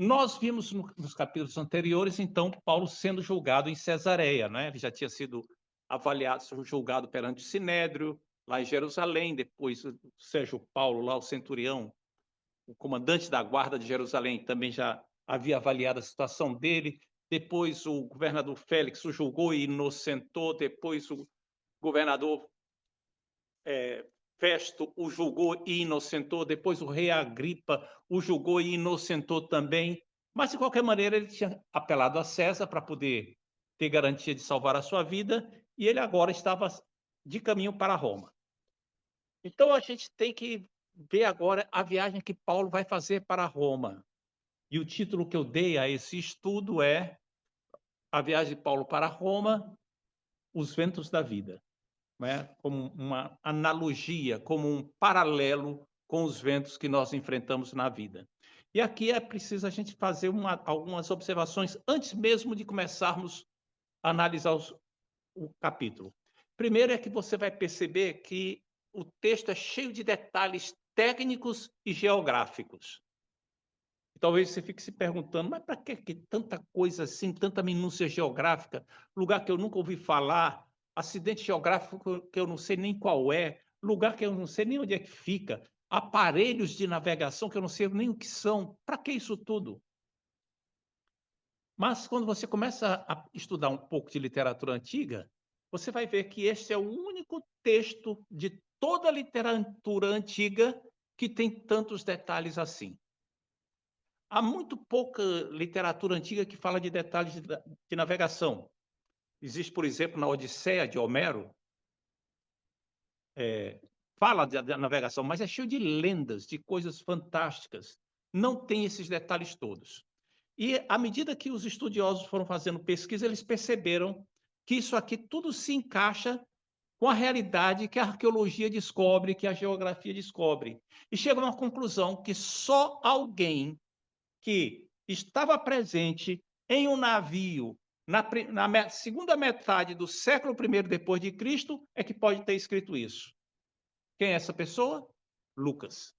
Nós vimos nos capítulos anteriores, então, Paulo sendo julgado em Cesareia, né? Ele já tinha sido avaliado, julgado perante o Sinédrio, lá em Jerusalém, depois o Sérgio Paulo, lá o centurião, o comandante da guarda de Jerusalém, também já havia avaliado a situação dele, depois o governador Félix o julgou e inocentou, depois o governador Festo o julgou e inocentou, depois o rei Agripa o julgou e inocentou também, mas de qualquer maneira ele tinha apelado a César para poder ter garantia de salvar a sua vida, e ele agora estava de caminho para Roma. Então a gente tem que ver agora a viagem que Paulo vai fazer para Roma. E o título que eu dei a esse estudo é A Viagem de Paulo para Roma, os ventos da vida. Né, como uma analogia, como um paralelo com os ventos que nós enfrentamos na vida. E aqui é preciso a gente fazer algumas observações antes mesmo de começarmos a analisar o capítulo. Primeiro é que você vai perceber que o texto é cheio de detalhes técnicos e geográficos. Talvez você fique se perguntando, mas para que tanta coisa assim, tanta minúcia geográfica, lugar que eu nunca ouvi falar, acidente geográfico que eu não sei nem qual é, lugar que eu não sei nem onde é que fica, aparelhos de navegação que eu não sei nem o que são. Para que isso tudo? Mas quando você começa a estudar um pouco de literatura antiga, você vai ver que este é o único texto de toda a literatura antiga que tem tantos detalhes assim. Há muito pouca literatura antiga que fala de detalhes de navegação. Existe, por exemplo, na Odisseia de Homero, fala da navegação, mas é cheio de lendas, de coisas fantásticas. Não tem esses detalhes todos. E, à medida que os estudiosos foram fazendo pesquisa, eles perceberam que isso aqui tudo se encaixa com a realidade que a arqueologia descobre, que a geografia descobre. E chega a uma conclusão que só alguém que estava presente em um navio na segunda metade do século I depois de Cristo é que pode ter escrito isso. Quem é essa pessoa? Lucas.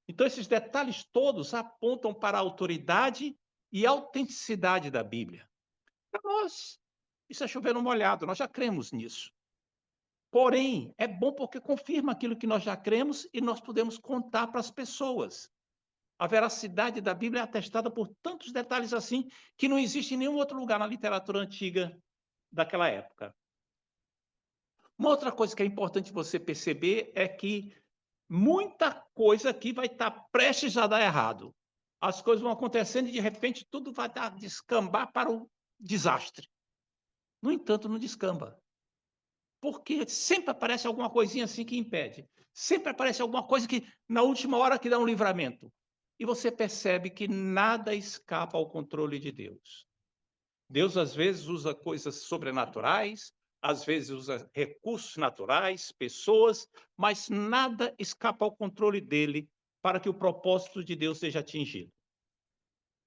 Então, esses detalhes todos apontam para a autoridade e autenticidade da Bíblia. Para nós, isso é chover no molhado, nós já cremos nisso. Porém, é bom porque confirma aquilo que nós já cremos e nós podemos contar para as pessoas. A veracidade da Bíblia é atestada por tantos detalhes assim, que não existe em nenhum outro lugar na literatura antiga daquela época. Uma outra coisa que é importante você perceber é que muita coisa aqui vai estar prestes a dar errado. As coisas vão acontecendo e, de repente, tudo vai descambar para o desastre. No entanto, não descamba. Porque sempre aparece alguma coisinha assim que impede. Sempre aparece alguma coisa que, na última hora, que dá um livramento. E você percebe que nada escapa ao controle de Deus. Deus, às vezes, usa coisas sobrenaturais, às vezes usa recursos naturais, pessoas, mas nada escapa ao controle dele para que o propósito de Deus seja atingido.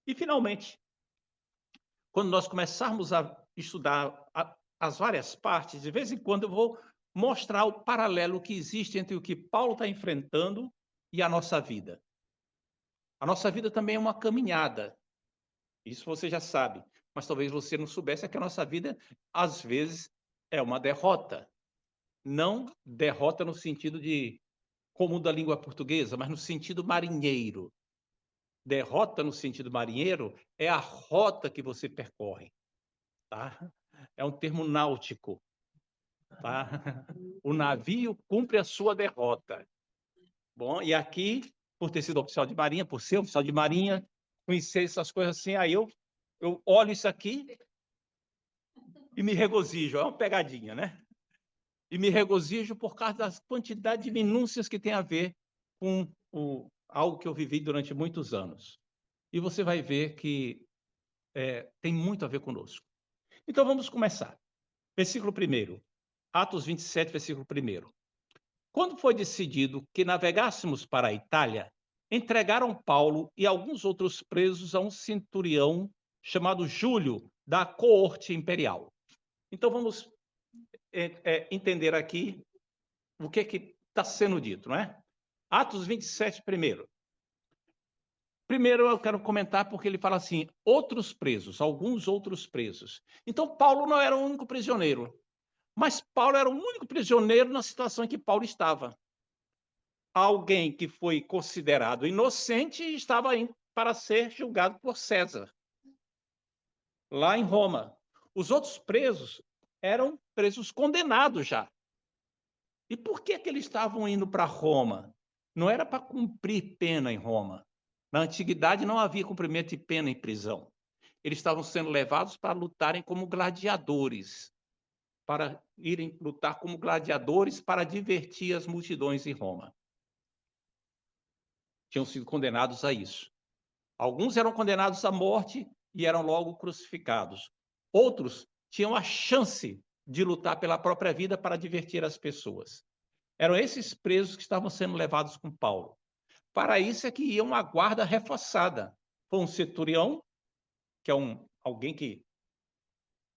E, finalmente, quando nós começarmos a estudar as várias partes, de vez em quando eu vou mostrar o paralelo que existe entre o que Paulo está enfrentando e a nossa vida. A nossa vida também é uma caminhada, isso você já sabe, mas talvez você não soubesse, é que a nossa vida, às vezes, é uma derrota. Não derrota no sentido de comum da língua portuguesa, mas no sentido marinheiro. Derrota no sentido marinheiro é a rota que você percorre, tá? É um termo náutico, tá? O navio cumpre a sua derrota. Bom, e aqui, por ter sido oficial de marinha, por ser oficial de marinha, conhecer essas coisas assim, aí eu olho isso aqui e me regozijo, é uma pegadinha, né? E me regozijo por causa das quantidade de minúcias que tem a ver com algo que eu vivi durante muitos anos. E você vai ver que tem muito a ver conosco. Então vamos começar. Versículo 1, Atos 27, versículo 1. Quando foi decidido que navegássemos para a Itália, entregaram Paulo e alguns outros presos a um centurião chamado Júlio, da coorte imperial. Então vamos entender aqui o que está sendo dito, não é? Atos 27, primeiro. Primeiro eu quero comentar porque ele fala assim, outros presos, alguns outros presos. Então, Paulo não era o único prisioneiro, mas Paulo era o único prisioneiro na situação em que Paulo estava. Alguém que foi considerado inocente e estava indo para ser julgado por César, lá em Roma. Os outros presos eram presos condenados já. E por que eles estavam indo para Roma? Não era para cumprir pena em Roma. Na antiguidade não havia cumprimento de pena em prisão. Eles estavam sendo levados para lutarem como gladiadores, para irem lutar como gladiadores para divertir as multidões em Roma. Tinham sido condenados a isso. Alguns eram condenados à morte e eram logo crucificados. Outros tinham a chance de lutar pela própria vida para divertir as pessoas. Eram esses presos que estavam sendo levados com Paulo. Para isso é que ia uma guarda reforçada. Foi um centurião, que é alguém que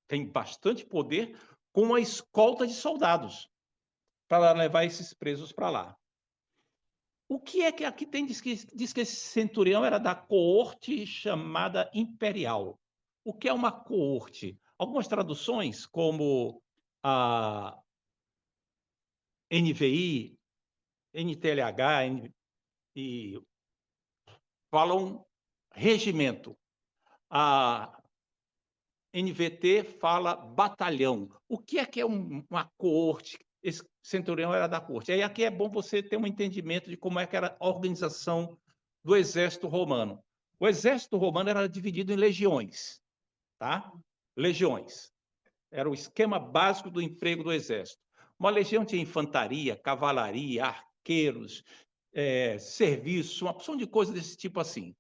tem bastante poder, com uma escolta de soldados para levar esses presos para lá. O que é que aqui tem? Diz que esse centurião era da coorte chamada imperial. O que é uma coorte? Algumas traduções, como a NVI, NTLH, e falam regimento. A NVT fala batalhão. O que é uma coorte? Esse centurião era da corte. Aí aqui é bom você ter um entendimento de como é que era a organização do exército romano. O exército romano era dividido em legiões, tá? Legiões. Era o esquema básico do emprego do exército. Uma legião tinha infantaria, cavalaria, arqueiros, serviço, uma opção de coisas desse tipo assim.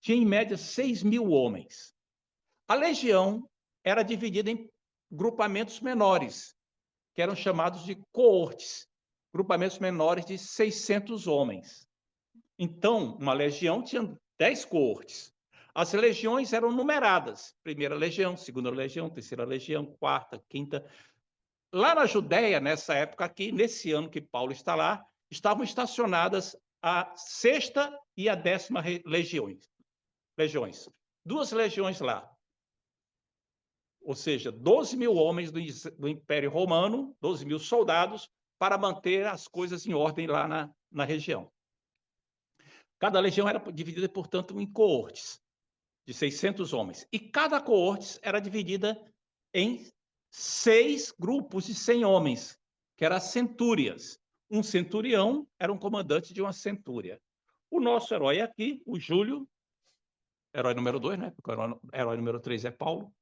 Tinha, em média, 6.000 homens. A legião era dividida em grupamentos menores, que eram chamados de coortes, grupamentos menores de 600 homens. Então, uma legião tinha 10 coortes. As legiões eram numeradas: primeira legião, segunda legião, terceira legião, quarta, quinta. Lá na Judéia, nessa época aqui, nesse ano que Paulo está lá, estavam estacionadas a sexta e a 10ª legiões. 2 legiões lá. Ou seja, 12.000 homens do Império Romano, 12.000 soldados, para manter as coisas em ordem lá na região. Cada legião era dividida, portanto, em coortes, de 600 homens. E cada coorte era dividida em 6 grupos de 100 homens, que eram centúrias. Um centurião era um comandante de uma centúria. O nosso herói aqui, o Júlio, herói número 2, né? Porque o herói número 3 é Paulo.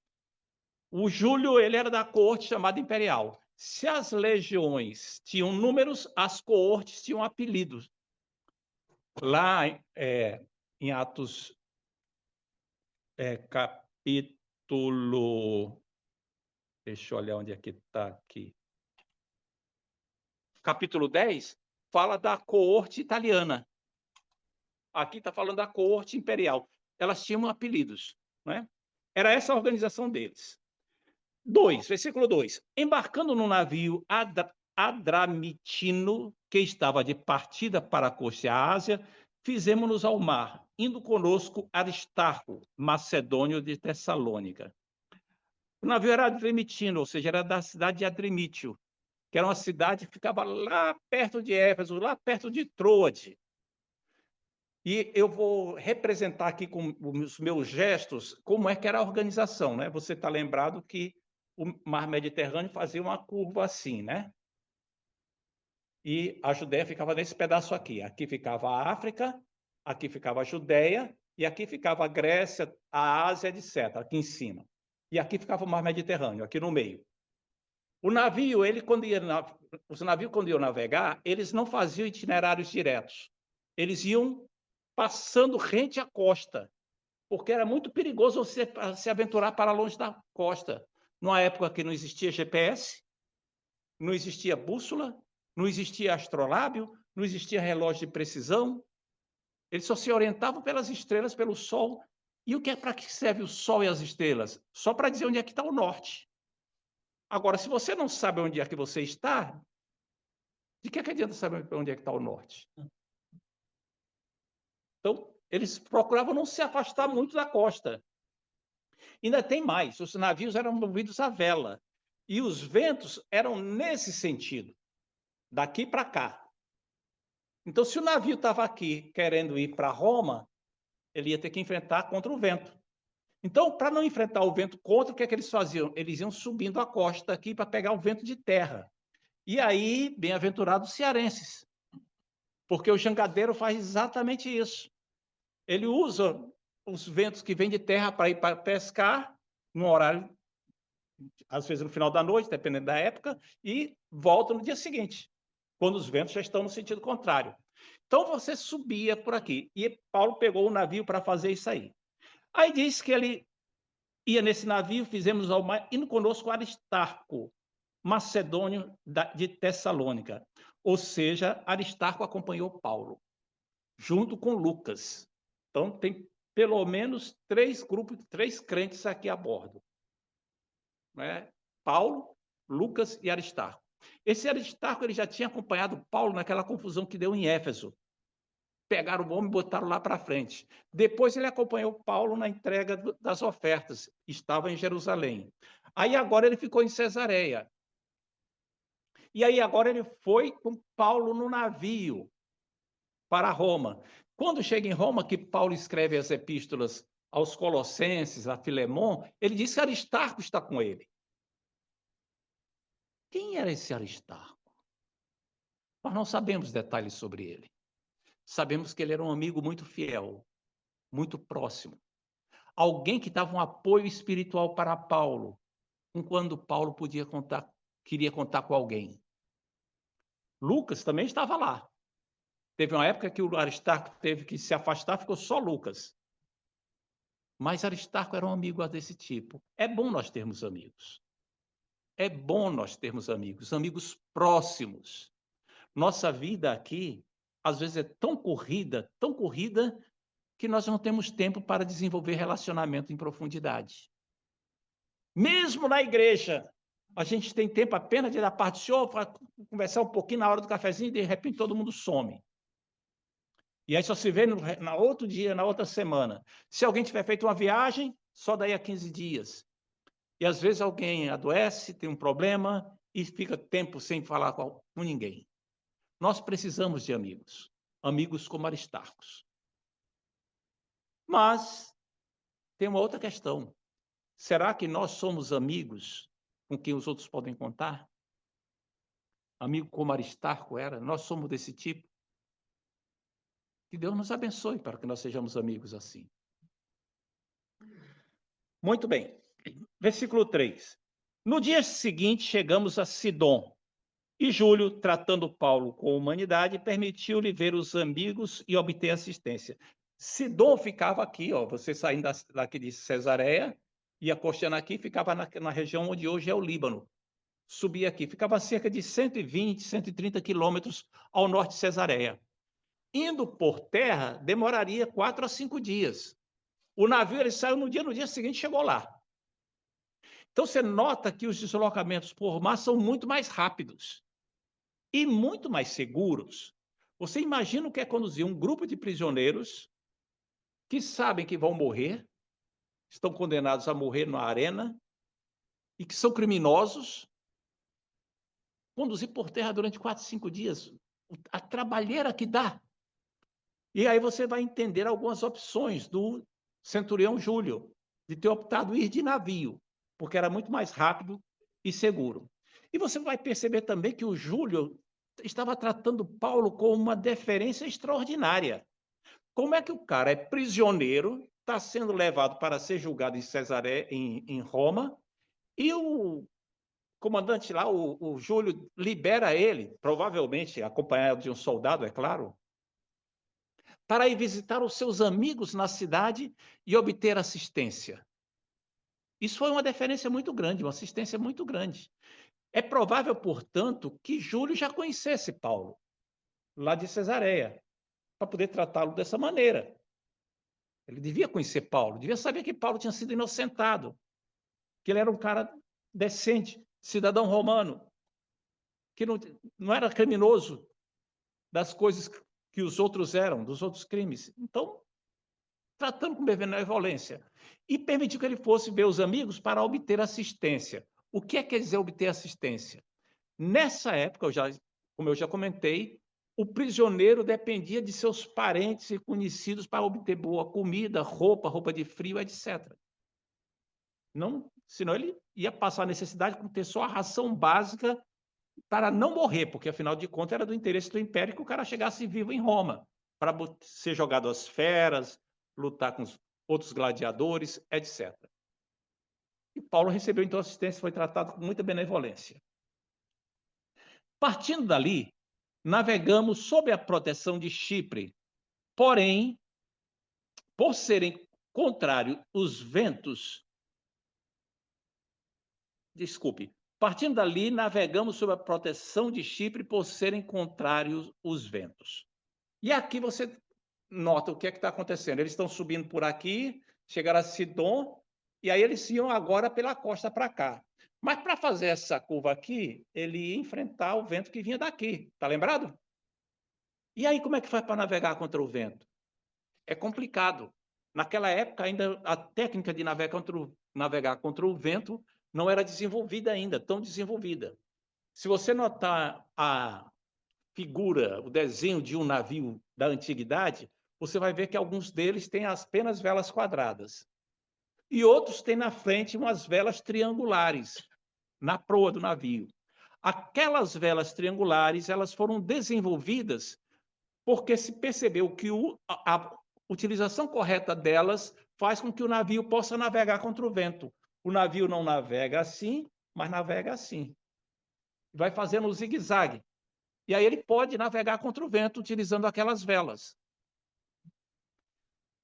O Júlio, ele era da coorte chamada imperial. Se as legiões tinham números, as coortes tinham apelidos. Lá em Atos, capítulo... Deixa eu olhar onde é que está aqui. Capítulo 10, fala da coorte italiana. Aqui está falando da coorte imperial. Elas tinham apelidos, né? Era essa a organização deles. 2, versículo 2. Embarcando no navio Adramitino, que estava de partida para a costa da Ásia, fizemos-nos ao mar, indo conosco Aristarco, macedônio de Tessalônica. O navio era Adramitino, ou seja, era da cidade de Adrimítio, que era uma cidade que ficava lá perto de Éfeso, lá perto de Troade. E eu vou representar aqui com os meus gestos como é que era a organização, né? Você está lembrado que o mar Mediterrâneo fazia uma curva assim, né? E a Judéia ficava nesse pedaço aqui. Aqui ficava a África, aqui ficava a Judéia, e aqui ficava a Grécia, a Ásia, etc., aqui em cima. E aqui ficava o mar Mediterrâneo, aqui no meio. O navio, os navios, quando iam navegar, eles não faziam itinerários diretos. Eles iam passando rente à costa, porque era muito perigoso você se aventurar para longe da costa. Numa época que não existia GPS, não existia bússola, não existia astrolábio, não existia relógio de precisão. Eles só se orientavam pelas estrelas, pelo sol. E para que serve o sol e as estrelas? Só para dizer onde é que está o norte. Agora, se você não sabe onde é que você está, de que adianta saber onde é que está o norte? Então, Eles procuravam não se afastar muito da costa. Ainda tem mais, os navios eram movidos à vela, e os ventos eram nesse sentido, daqui para cá. Então, se o navio estava aqui querendo ir para Roma, ele ia ter que enfrentar contra o vento. Então, para não enfrentar o vento contra, o que é que eles faziam? Eles iam subindo a costa aqui para pegar o vento de terra. E aí, bem-aventurados cearenses, porque o jangadeiro faz exatamente isso. Ele usa os ventos que vêm de terra para ir para pescar, no horário, às vezes no final da noite, dependendo da época, e volta no dia seguinte, quando os ventos já estão no sentido contrário. Então, você subia por aqui, e Paulo pegou o navio para fazer isso aí. Aí diz que ele ia nesse navio, fizemos ao mar, indo conosco Aristarco, macedônio de Tessalônica. Ou seja, Aristarco acompanhou Paulo, junto com Lucas. Então, tem pelo menos 3 grupos, 3 crentes aqui a bordo. Né? Paulo, Lucas e Aristarco. Esse Aristarco ele já tinha acompanhado Paulo naquela confusão que deu em Éfeso. Pegaram o homem e botaram lá para frente. Depois ele acompanhou Paulo na entrega das ofertas. Estava em Jerusalém. Aí agora ele ficou em Cesareia. E aí agora ele foi com Paulo no navio para Roma. Quando chega em Roma, que Paulo escreve as epístolas aos Colossenses, a Filemon, ele diz que Aristarco está com ele. Quem era esse Aristarco? Nós não sabemos detalhes sobre ele. Sabemos que ele era um amigo muito fiel, muito próximo. Alguém que dava um apoio espiritual para Paulo, quando Paulo queria contar com alguém. Lucas também estava lá. Teve uma época que o Aristarco teve que se afastar, ficou só Lucas. Mas Aristarco era um amigo desse tipo. É bom nós termos amigos. É bom nós termos amigos, amigos próximos. Nossa vida aqui, às vezes, é tão corrida, que nós não temos tempo para desenvolver relacionamento em profundidade. Mesmo na igreja, a gente tem tempo apenas de dar parte do Senhor, para conversar um pouquinho na hora do cafezinho e, de repente, todo mundo some. E aí só se vê no outro dia, na outra semana. Se alguém tiver feito uma viagem, só daí a 15 dias. E às vezes alguém adoece, tem um problema e fica tempo sem falar com ninguém. Nós precisamos de amigos, amigos como Aristarcos. Mas tem uma outra questão. Será que nós somos amigos com quem os outros podem contar? Amigo como Aristarco era? Nós somos desse tipo? Que Deus nos abençoe para que nós sejamos amigos assim. Muito bem. Versículo 3. No dia seguinte, chegamos a Sidom. E Júlio, tratando Paulo com humanidade, permitiu-lhe ver os amigos e obter assistência. Sidom ficava aqui, ó, você saindo daqui de Cesareia, ia costeando aqui, ficava na região onde hoje é o Líbano. Subia aqui, ficava a cerca de 120, 130 quilômetros ao norte de Cesareia. Indo por terra, demoraria 4 a 5 dias. O navio ele saiu no dia seguinte chegou lá. Então você nota que os deslocamentos por mar são muito mais rápidos e muito mais seguros. Você imagina o que é conduzir um grupo de prisioneiros que sabem que vão morrer, estão condenados a morrer na arena e que são criminosos, conduzir por terra durante 4, 5 dias, a trabalheira que dá. E aí você vai entender algumas opções do centurião Júlio, de ter optado ir de navio, porque era muito mais rápido e seguro. E você vai perceber também que o Júlio estava tratando Paulo com uma deferência extraordinária. Como é que o cara é prisioneiro, está sendo levado para ser julgado em Cesareia, em Roma, e o comandante lá, o Júlio, libera ele, provavelmente acompanhado de um soldado, é claro, para ir visitar os seus amigos na cidade e obter assistência. Isso foi uma deferência muito grande, uma assistência muito grande. É provável, portanto, que Júlio já conhecesse Paulo, lá de Cesareia, para poder tratá-lo dessa maneira. Ele devia conhecer Paulo, devia saber que Paulo tinha sido inocentado, que ele era um cara decente, cidadão romano, que não era criminoso das coisas que os outros eram, dos outros crimes. Então, tratando com benevolência, e permitiu que ele fosse ver os amigos para obter assistência. O que quer dizer obter assistência? Nessa época, como eu já comentei, o prisioneiro dependia de seus parentes e conhecidos para obter boa comida, roupa de frio, etc. Não, senão ele ia passar necessidade por ter só a ração básica para não morrer, porque afinal de contas era do interesse do império que o cara chegasse vivo em Roma, para ser jogado às feras, lutar com os outros gladiadores, etc. E Paulo recebeu então assistência, foi tratado com muita benevolência. Partindo dali, navegamos sob a proteção de Chipre, porém, por serem contrários os ventos, desculpe, partindo dali, navegamos sob a proteção de Chipre, por serem contrários os ventos. E aqui você nota o que é que está acontecendo. Eles estão subindo por aqui, chegaram a Sidom, e aí eles iam agora pela costa para cá. Mas para fazer essa curva aqui, ele ia enfrentar o vento que vinha daqui, tá lembrado? E aí como é que faz para navegar contra o vento? É complicado. Naquela época ainda a técnica de navegar contra o vento não era desenvolvida ainda, tão desenvolvida. Se você notar a figura, o desenho de um navio da antiguidade, você vai ver que alguns deles têm apenas velas quadradas. E outros têm na frente umas velas triangulares, na proa do navio. Aquelas velas triangulares, elas foram desenvolvidas porque se percebeu que a utilização correta delas faz com que o navio possa navegar contra o vento. O navio não navega assim, mas navega assim. Vai fazendo o zigue-zague. E aí ele pode navegar contra o vento utilizando aquelas velas.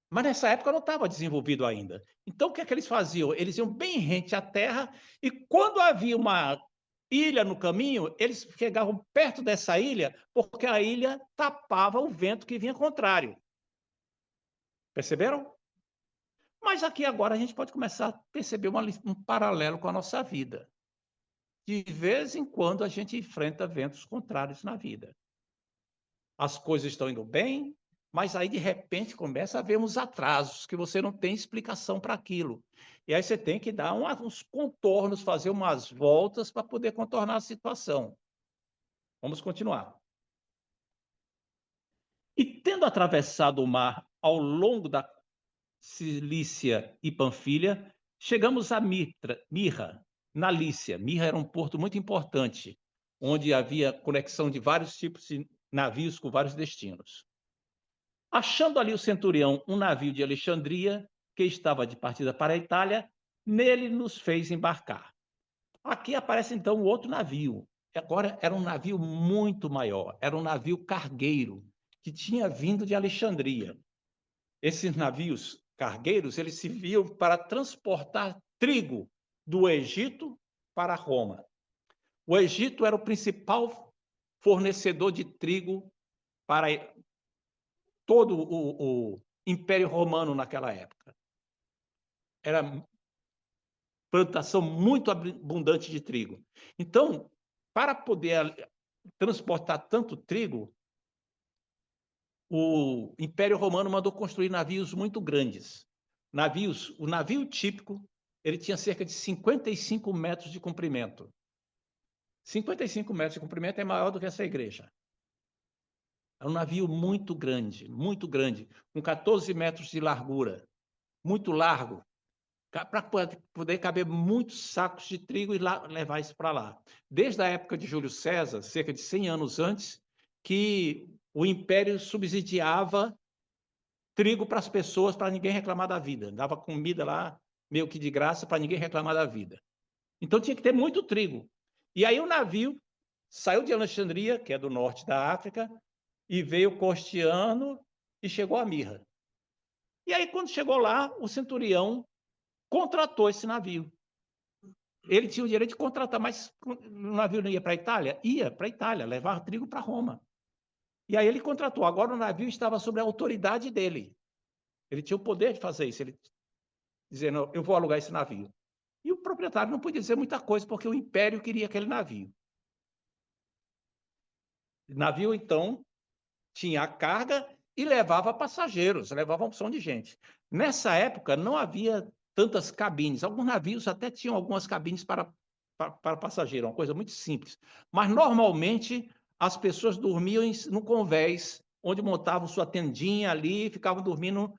Mas nessa época não estava desenvolvido ainda. Então o que é que eles faziam? Eles iam bem rente à terra e quando havia uma ilha no caminho, eles chegavam perto dessa ilha porque a ilha tapava o vento que vinha contrário. Perceberam? Mas aqui agora a gente pode começar a perceber um paralelo com a nossa vida. De vez em quando a gente enfrenta ventos contrários na vida. As coisas estão indo bem, mas aí de repente começa a haver uns atrasos que você não tem explicação para aquilo. E aí você tem que dar uns contornos, fazer umas voltas para poder contornar a situação. Vamos continuar. E tendo atravessado o mar ao longo da Cilícia e Panfilha, chegamos a Mirra, na Lícia. Mirra era um porto muito importante, onde havia conexão de vários tipos de navios com vários destinos. Achando ali o centurião um navio de Alexandria, que estava de partida para a Itália, nele nos fez embarcar. Aqui aparece então outro navio. Agora era um navio muito maior, era um navio cargueiro, que tinha vindo de Alexandria. Esses navios cargueiros, eles serviam para transportar trigo do Egito para Roma. O Egito era o principal fornecedor de trigo para todo o Império Romano naquela época. Era plantação muito abundante de trigo. Então, para poder transportar tanto trigo, o Império Romano mandou construir navios muito grandes. O navio típico, ele tinha cerca de 55 metros de comprimento. 55 metros de comprimento é maior do que essa igreja. É um navio muito grande, com 14 metros de largura, muito largo, para poder caber muitos sacos de trigo e levar isso para lá. Desde a época de Júlio César, cerca de 100 anos antes, que o império subsidiava trigo para as pessoas, para ninguém reclamar da vida. Dava comida lá, meio que de graça, para ninguém reclamar da vida. Então tinha que ter muito trigo. E aí o navio saiu de Alexandria, que é do norte da África, e veio costeando e chegou a Mirra. E aí, quando chegou lá, o centurião contratou esse navio. Ele tinha o direito de contratar, mas o navio não ia para a Itália? Ia para a Itália, levar trigo para Roma. E aí ele contratou. Agora o navio estava sob a autoridade dele. Ele tinha o poder de fazer isso. Ele dizendo, eu vou alugar esse navio. E o proprietário não podia dizer muita coisa, porque o império queria aquele navio. O navio, então, tinha a carga e levava passageiros, levava uma opção de gente. Nessa época, não havia tantas cabines. Alguns navios até tinham algumas cabines para passageiro, uma coisa muito simples. Mas, normalmente, as pessoas dormiam no convés, onde montavam sua tendinha ali e ficavam dormindo.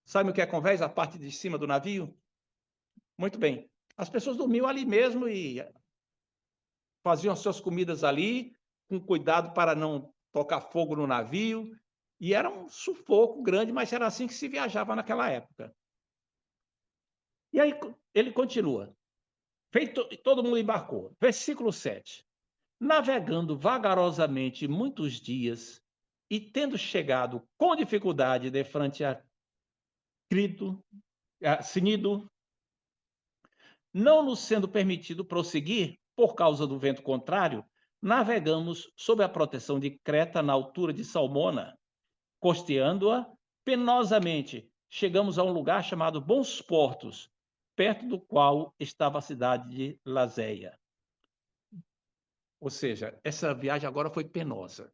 Sabe o que é convés? A parte de cima do navio? Muito bem. As pessoas dormiam ali mesmo e faziam as suas comidas ali, com cuidado para não tocar fogo no navio. E era um sufoco grande, mas era assim que se viajava naquela época. E aí ele continua. Feito, todo mundo embarcou. Versículo 7. Navegando vagarosamente muitos dias e tendo chegado com dificuldade de frente a Cnido, não nos sendo permitido prosseguir por causa do vento contrário, navegamos sob a proteção de Creta na altura de Salmona, costeando-a penosamente. Chegamos a um lugar chamado Bons Portos, perto do qual estava a cidade de Lazéia. Ou seja, essa viagem agora foi penosa.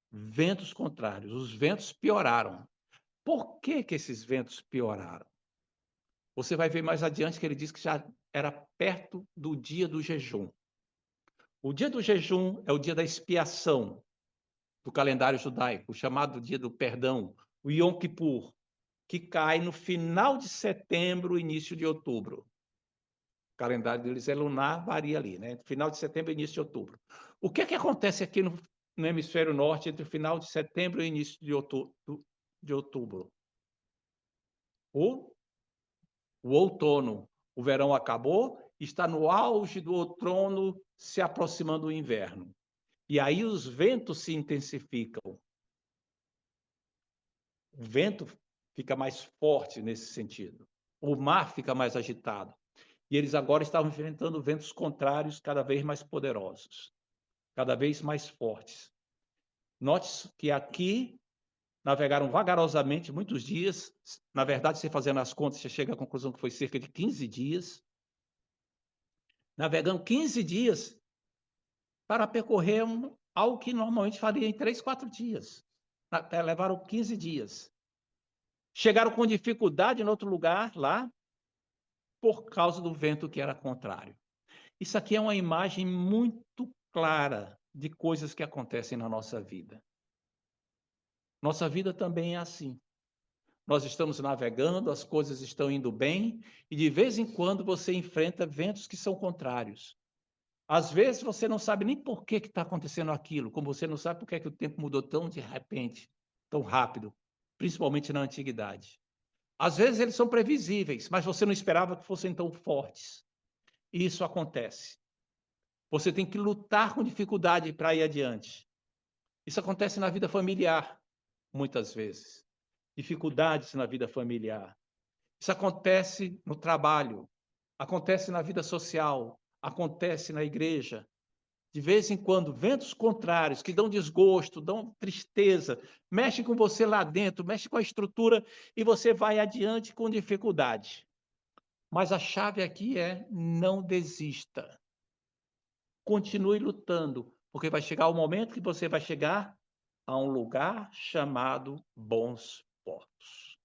Ventos contrários, os ventos pioraram. Por que que esses ventos pioraram? Você vai ver mais adiante que ele diz que já era perto do dia do jejum. O dia do jejum é o dia da expiação do calendário judaico, chamado dia do perdão, o Yom Kippur, que cai no final de setembro, início de outubro. O calendário deles é lunar, varia ali, né? Final de setembro e início de outubro. O que é que acontece aqui no hemisfério norte entre o final de setembro e início de outubro? O outono. O verão acabou, está no auge do outono, se aproximando o inverno. E aí os ventos se intensificam. O vento fica mais forte nesse sentido. O mar fica mais agitado. E eles agora estavam enfrentando ventos contrários cada vez mais poderosos, cada vez mais fortes. Note que aqui navegaram vagarosamente muitos dias. Na verdade, você fazendo as contas, você chega à conclusão que foi cerca de 15 dias. Navegando 15 dias para percorrer algo que normalmente faria em 3, 4 dias. Levaram 15 dias. Chegaram com dificuldade em outro lugar lá, por causa do vento que era contrário. Isso aqui é uma imagem muito clara de coisas que acontecem na nossa vida. Nossa vida também é assim. Nós estamos navegando, as coisas estão indo bem, e de vez em quando você enfrenta ventos que são contrários. Às vezes você não sabe nem por que está acontecendo aquilo, como você não sabe por que o tempo mudou tão de repente, tão rápido, principalmente na antiguidade. Às vezes eles são previsíveis, mas você não esperava que fossem tão fortes. E isso acontece. Você tem que lutar com dificuldade para ir adiante. Isso acontece na vida familiar, muitas vezes. Dificuldades na vida familiar. Isso acontece no trabalho, acontece na vida social, acontece na igreja. De vez em quando, ventos contrários que dão desgosto, dão tristeza, mexem com você lá dentro, mexem com a estrutura e você vai adiante com dificuldade. Mas a chave aqui é não desista. Continue lutando, porque vai chegar o momento que você vai chegar a um lugar chamado Bons Portos.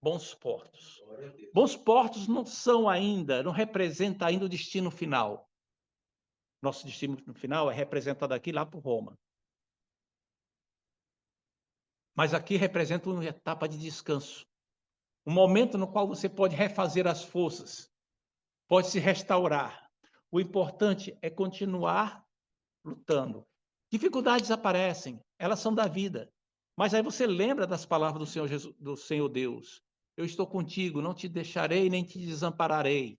Bons Portos. Bons Portos não são ainda, não representa ainda o destino final. Nosso destino final é representado aqui lá por Roma. Mas aqui representa uma etapa de descanso. Um momento no qual você pode refazer as forças, pode se restaurar. O importante é continuar lutando. Dificuldades aparecem, elas são da vida. Mas aí você lembra das palavras do Senhor Jesus, do Senhor Deus. Eu estou contigo, não te deixarei nem te desampararei.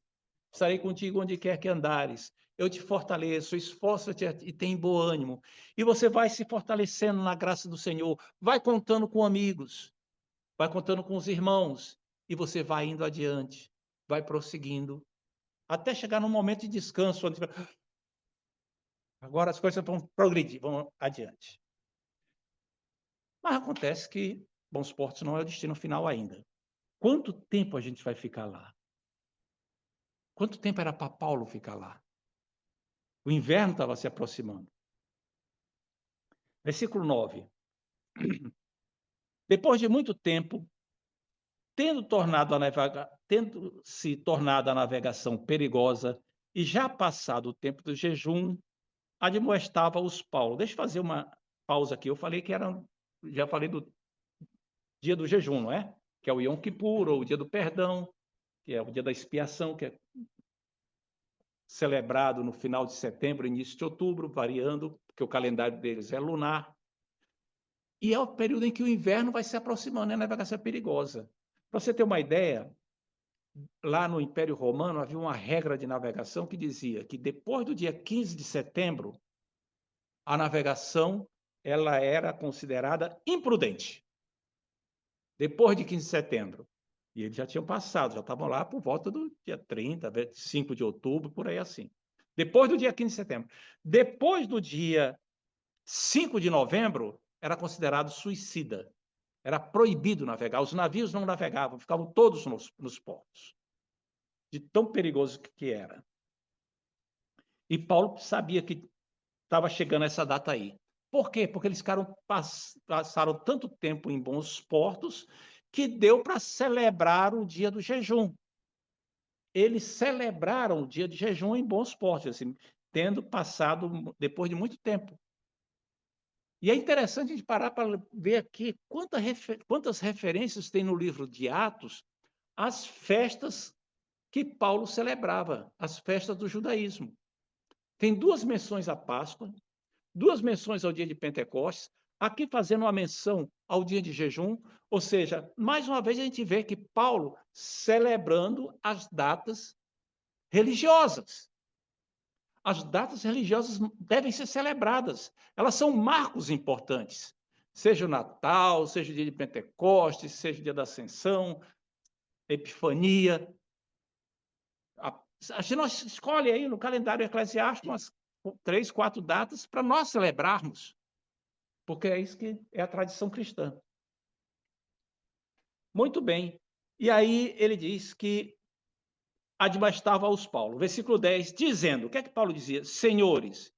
Estarei contigo onde quer que andares. Eu te fortaleço, esforça-te e tem bom ânimo. E você vai se fortalecendo na graça do Senhor. Vai contando com amigos, vai contando com os irmãos. E você vai indo adiante, vai prosseguindo, até chegar num momento de descanso, onde agora as coisas vão progredir, vão adiante. Mas acontece que Bons Portos não é o destino final ainda. Quanto tempo a gente vai ficar lá? Quanto tempo era para Paulo ficar lá? O inverno estava se aproximando. Versículo 9. Depois de muito tempo, tendo se tornado a navegação perigosa e já passado o tempo do jejum, admoestava-os Paulo. Deixa eu fazer uma pausa aqui. Eu falei que já falei do dia do jejum, não é? Que é o Yom Kippur, ou o dia do perdão, que é o dia da expiação, que é celebrado no final de setembro, início de outubro, variando, porque o calendário deles é lunar. E é o período em que o inverno vai se aproximando, e a navegação é perigosa. Para você ter uma ideia, lá no Império Romano havia uma regra de navegação que dizia que depois do dia 15 de setembro, a navegação ela era considerada imprudente. Depois de 15 de setembro. E eles já tinham passado, já estavam lá por volta do dia 30, 25 de outubro, por aí assim. Depois do dia 15 de setembro. Depois do dia 5 de novembro, era considerado suicida. Era proibido navegar. Os navios não navegavam, ficavam todos nos portos. De tão perigoso que era. E Paulo sabia que estava chegando essa data aí. Por quê? Porque eles passaram tanto tempo em bons portos que deu para celebrar o dia do jejum. Eles celebraram o dia de jejum em bons portos, assim, tendo passado depois de muito tempo. E é interessante a gente parar para ver aqui quantas referências tem no livro de Atos às festas que Paulo celebrava, as festas do judaísmo. Tem 2 menções à Páscoa, 2 menções ao dia de Pentecostes, aqui fazendo uma menção ao dia de jejum, ou seja, mais uma vez a gente vê que Paulo celebrando as datas religiosas. As datas religiosas devem ser celebradas, elas são marcos importantes, seja o Natal, seja o dia de Pentecostes, seja o dia da Ascensão, Epifania. A gente nós escolhe aí no calendário eclesiástico umas 3, 4 datas para nós celebrarmos, porque é isso que é a tradição cristã. Muito bem. E aí ele diz que admoestava aos Paulo, versículo 10, dizendo, o que é que Paulo dizia? Senhores,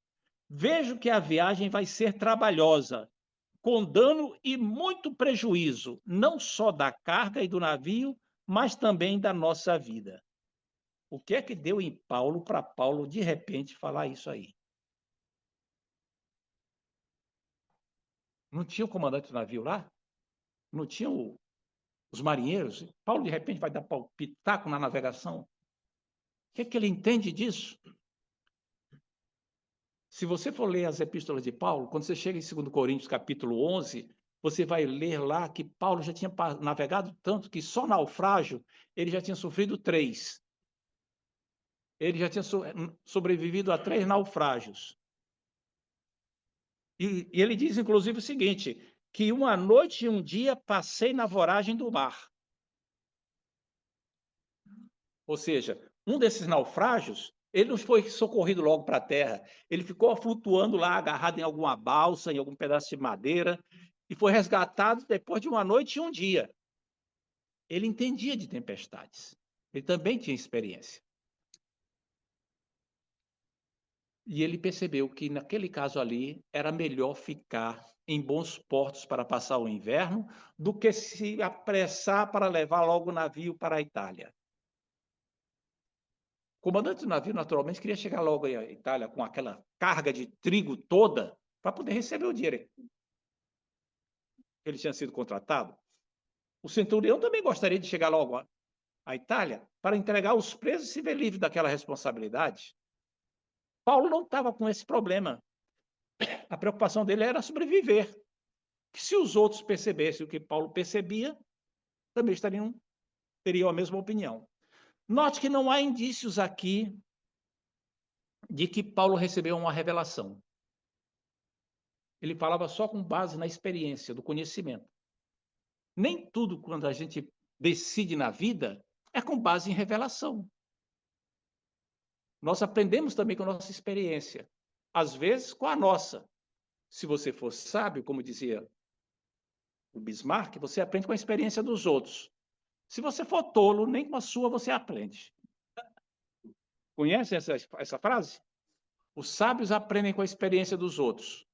vejo que a viagem vai ser trabalhosa, com dano e muito prejuízo, não só da carga e do navio, mas também da nossa vida. O que é que deu em Paulo para Paulo, de repente, falar isso aí? Não tinha o comandante do navio lá? Não tinha os marinheiros? Paulo, de repente, vai dar pitaco na navegação? O que é que ele entende disso? Se você for ler as epístolas de Paulo, quando você chega em 2 Coríntios, capítulo 11, você vai ler lá que Paulo já tinha navegado tanto que só naufrágio ele já tinha sofrido 3. Ele já tinha sobrevivido a 3 naufrágios. E ele diz, inclusive, o seguinte, que uma noite e um dia passei na voragem do mar. Ou seja, um desses naufrágios, ele não foi socorrido logo para a terra, ele ficou flutuando lá, agarrado em alguma balsa, em algum pedaço de madeira, e foi resgatado depois de uma noite e um dia. Ele entendia de tempestades, ele também tinha experiência. E ele percebeu que, naquele caso ali, era melhor ficar em bons portos para passar o inverno do que se apressar para levar logo o navio para a Itália. O comandante do navio, naturalmente, queria chegar logo à Itália com aquela carga de trigo toda para poder receber o dinheiro que ele tinha sido contratado. O centurião também gostaria de chegar logo à Itália para entregar os presos e se ver livre daquela responsabilidade. Paulo não estava com esse problema. A preocupação dele era sobreviver. Que se os outros percebessem o que Paulo percebia, também teriam a mesma opinião. Note que não há indícios aqui de que Paulo recebeu uma revelação. Ele falava só com base na experiência, do conhecimento. Nem tudo, quando a gente decide na vida, é com base em revelação. Nós aprendemos também com a nossa experiência, às vezes com a nossa. Se você for sábio, como dizia o Bismarck, você aprende com a experiência dos outros. Se você for tolo, nem com a sua você aprende. Conhece essa frase? Os sábios aprendem com a experiência dos outros.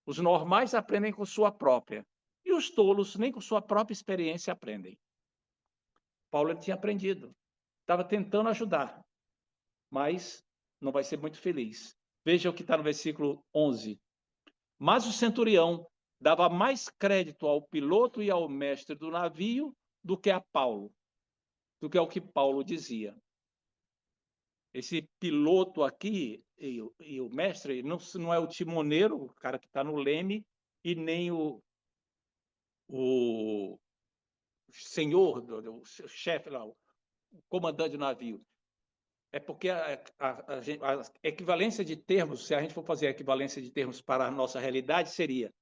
Os normais aprendem com sua própria. E os tolos nem com sua própria experiência aprendem. Paulo ele tinha aprendido, estava tentando ajudar, mas não vai ser muito feliz. Veja o que está no versículo 11. Mas o centurião dava mais crédito ao piloto e ao mestre do navio do que a Paulo, do que ao que Paulo dizia. Esse piloto aqui e o mestre não é o timoneiro, o cara que está no leme, e nem o senhor, o chefe lá, o comandante do navio. É porque a equivalência de termos, se a gente for fazer a equivalência de termos para a nossa realidade, seria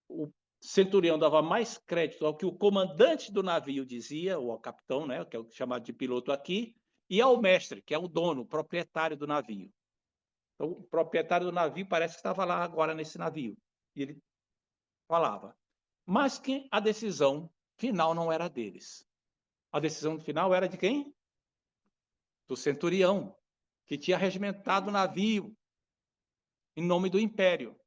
o centurião dava mais crédito ao que o comandante do navio dizia, ou ao capitão, né, que é o chamado de piloto aqui, e ao mestre, que é o dono, o proprietário do navio. Então, o proprietário do navio parece que estava lá agora nesse navio, e ele falava. Mas que a decisão final não era deles. A decisão final era de quem? Do centurião, que tinha regimentado o navio em nome do império.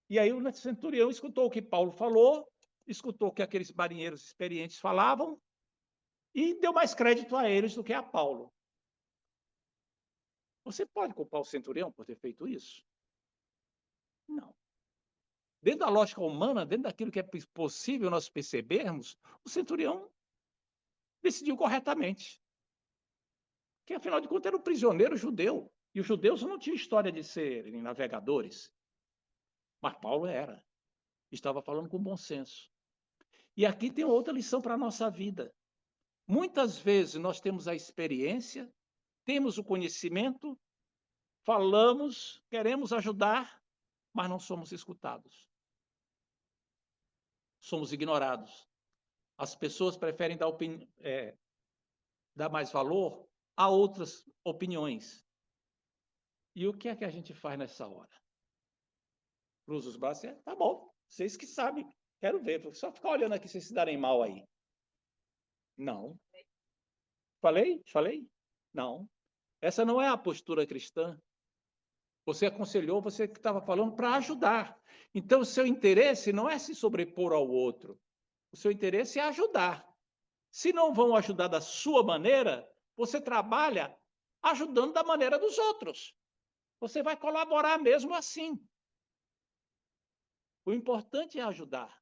E aí o centurião escutou o que Paulo falou, escutou o que aqueles marinheiros experientes falavam e deu mais crédito a eles do que a Paulo. Você pode culpar o centurião por ter feito isso? Não. Dentro da lógica humana, dentro daquilo que é possível nós percebermos, o centurião decidiu corretamente. Que, afinal de contas, era um prisioneiro judeu. E os judeus não tinham história de serem navegadores. Mas Paulo era. Estava falando com bom senso. E aqui tem outra lição para a nossa vida. Muitas vezes nós temos a experiência, temos o conhecimento, falamos, queremos ajudar, mas não somos escutados. Somos ignorados. As pessoas preferem dar mais valor a outras opiniões. E o que é que a gente faz nessa hora? Cruza os braços e tá bom, vocês que sabem, quero ver, vou só ficar olhando aqui vocês se darem mal aí. Não. Falei? Falei? Não. Essa não é a postura cristã. Você aconselhou, você que estava falando para ajudar. Então, o seu interesse não é se sobrepor ao outro. O seu interesse é ajudar. Se não vão ajudar da sua maneira, você trabalha ajudando da maneira dos outros. Você vai colaborar mesmo assim. O importante é ajudar,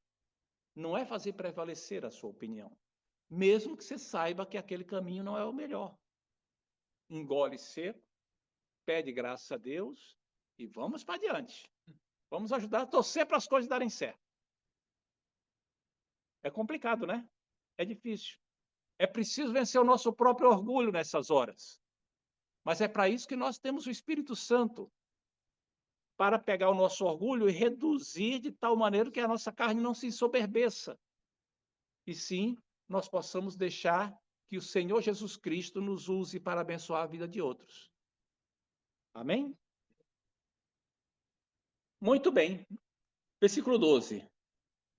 não é fazer prevalecer a sua opinião, mesmo que você saiba que aquele caminho não é o melhor. Engole seco, pede graça a Deus e vamos para adiante. Vamos ajudar a torcer para as coisas darem certo. É complicado, né? É difícil. É preciso vencer o nosso próprio orgulho nessas horas. Mas é para isso que nós temos o Espírito Santo, para pegar o nosso orgulho e reduzir de tal maneira que a nossa carne não se ensoberbeça. E sim, nós possamos deixar que o Senhor Jesus Cristo nos use para abençoar a vida de outros. Amém? Muito bem. Versículo 12.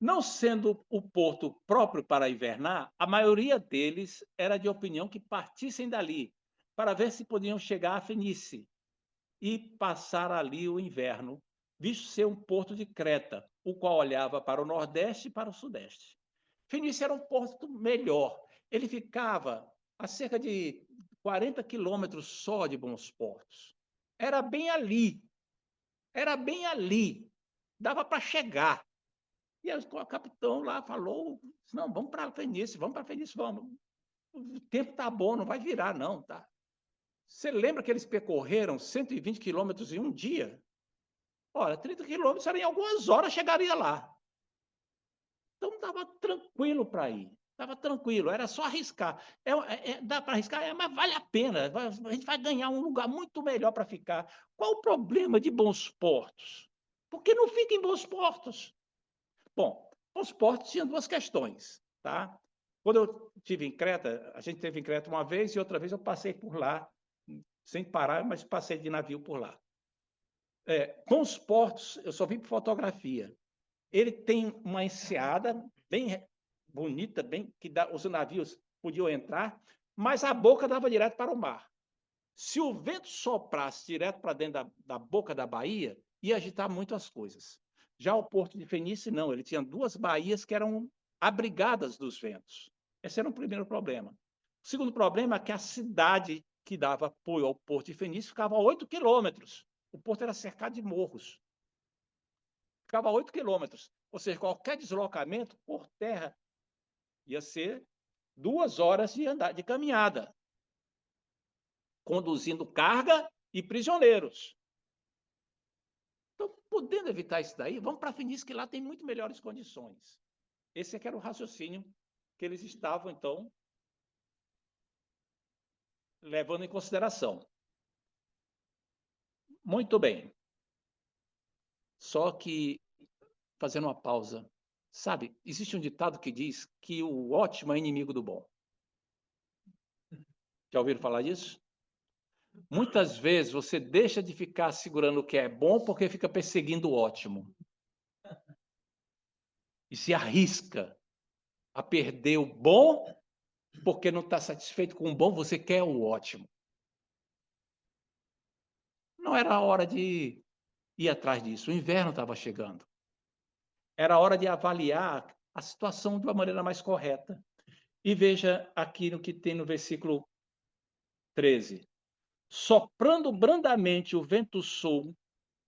Não sendo o porto próprio para invernar, a maioria deles era de opinião que partissem dali, para ver se podiam chegar a Fenícia e passar ali o inverno, visto ser um porto de Creta, o qual olhava para o nordeste e para o sudeste. Fenícia era um porto melhor. Ele ficava a cerca de 40 quilômetros só de Bons Portos. Era bem ali. Era bem ali. Dava para chegar. E o capitão lá falou, não, vamos para Fenícia, vamos. O tempo está bom, não vai virar, não, tá? Você lembra que eles percorreram 120 quilômetros em um dia? Ora, 30 quilômetros, em algumas horas chegaria lá. Então, estava tranquilo para ir. Estava tranquilo, era só arriscar. Dá para arriscar, mas vale a pena. A gente vai ganhar um lugar muito melhor para ficar. Qual o problema de Bons Portos? Por que não fica em Bons Portos? Bom, Bons Portos tinha duas questões, tá? Quando eu estive em Creta, a gente esteve em Creta uma vez e outra vez eu passei por lá, sem parar, mas passei de navio por lá. Bons Portos, eu só vi por fotografia. Ele tem uma enseada bem bonita, bem que os navios podiam entrar, mas a boca dava direto para o mar. Se o vento soprasse direto para dentro da boca da baía, ia agitar muito as coisas. Já o Porto de Fenice, não, ele tinha 2 baías que eram abrigadas dos ventos. Esse era o primeiro problema. O segundo problema é que a cidade que dava apoio ao Porto de Fenice ficava a 8 quilômetros. O porto era cercado de morros. Ficava a 8 quilômetros. Ou seja, qualquer deslocamento por terra ia ser 2 horas de caminhada, conduzindo carga e prisioneiros. Então, podendo evitar isso daí, vamos para Fenice, que lá tem muito melhores condições. Esse é que era o raciocínio que eles estavam, então, levando em consideração. Muito bem. Só que, fazendo uma pausa, sabe, existe um ditado que diz que o ótimo é inimigo do bom. Já ouviram falar disso? Muitas vezes você deixa de ficar segurando o que é bom porque fica perseguindo o ótimo. E se arrisca a perder o bom porque não está satisfeito com o bom, você quer o ótimo. Não era a hora de ir atrás disso, o inverno estava chegando. Era a hora de avaliar a situação de uma maneira mais correta. E veja aqui no que tem no versículo 13. Soprando brandamente o vento sul,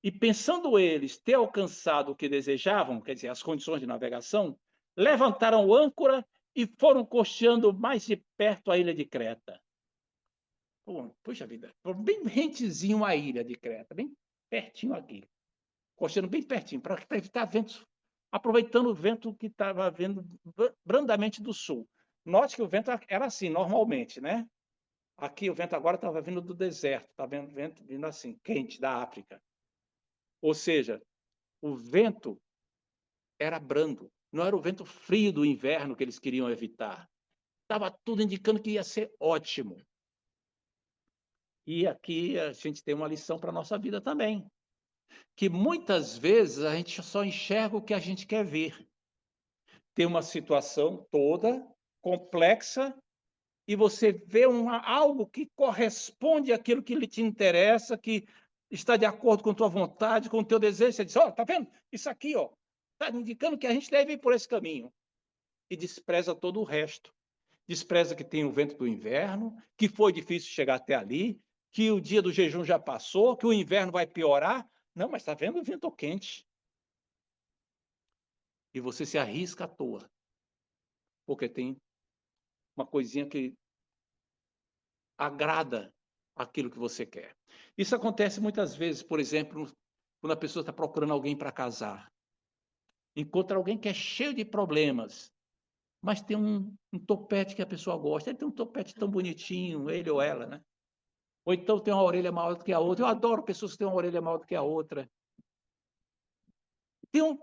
e pensando eles ter alcançado o que desejavam, quer dizer, as condições de navegação, levantaram âncora e foram costeando mais de perto a ilha de Creta. Puxa vida, bem rentezinho a ilha de Creta, bem pertinho aqui, costeando bem pertinho, para evitar ventos, aproveitando o vento que estava vindo brandamente do sul. Note que o vento era assim, normalmente, né? Aqui o vento agora estava vindo do deserto, estava vendo vento vindo assim, quente, da África. Ou seja, o vento era brando, não era o vento frio do inverno que eles queriam evitar. Estava tudo indicando que ia ser ótimo. E aqui a gente tem uma lição para a nossa vida também, que muitas vezes a gente só enxerga o que a gente quer ver. Tem uma situação toda complexa e você vê algo que corresponde àquilo que lhe te interessa, que está de acordo com tua vontade, com o teu desejo, você diz, tá vendo? Isso aqui, está indicando que a gente deve ir por esse caminho. E despreza todo o resto. Despreza que tem o vento do inverno, que foi difícil chegar até ali, que o dia do jejum já passou, que o inverno vai piorar. Não, mas está vendo o vento quente. E você se arrisca à toa, porque tem uma coisinha que agrada aquilo que você quer. Isso acontece muitas vezes, por exemplo, quando a pessoa está procurando alguém para casar. Encontra alguém que é cheio de problemas, mas tem um topete que a pessoa gosta. Ele tem um topete tão bonitinho, ele ou ela, né? Ou então tem uma orelha maior do que a outra. Eu adoro pessoas que têm uma orelha maior do que a outra. Tem um,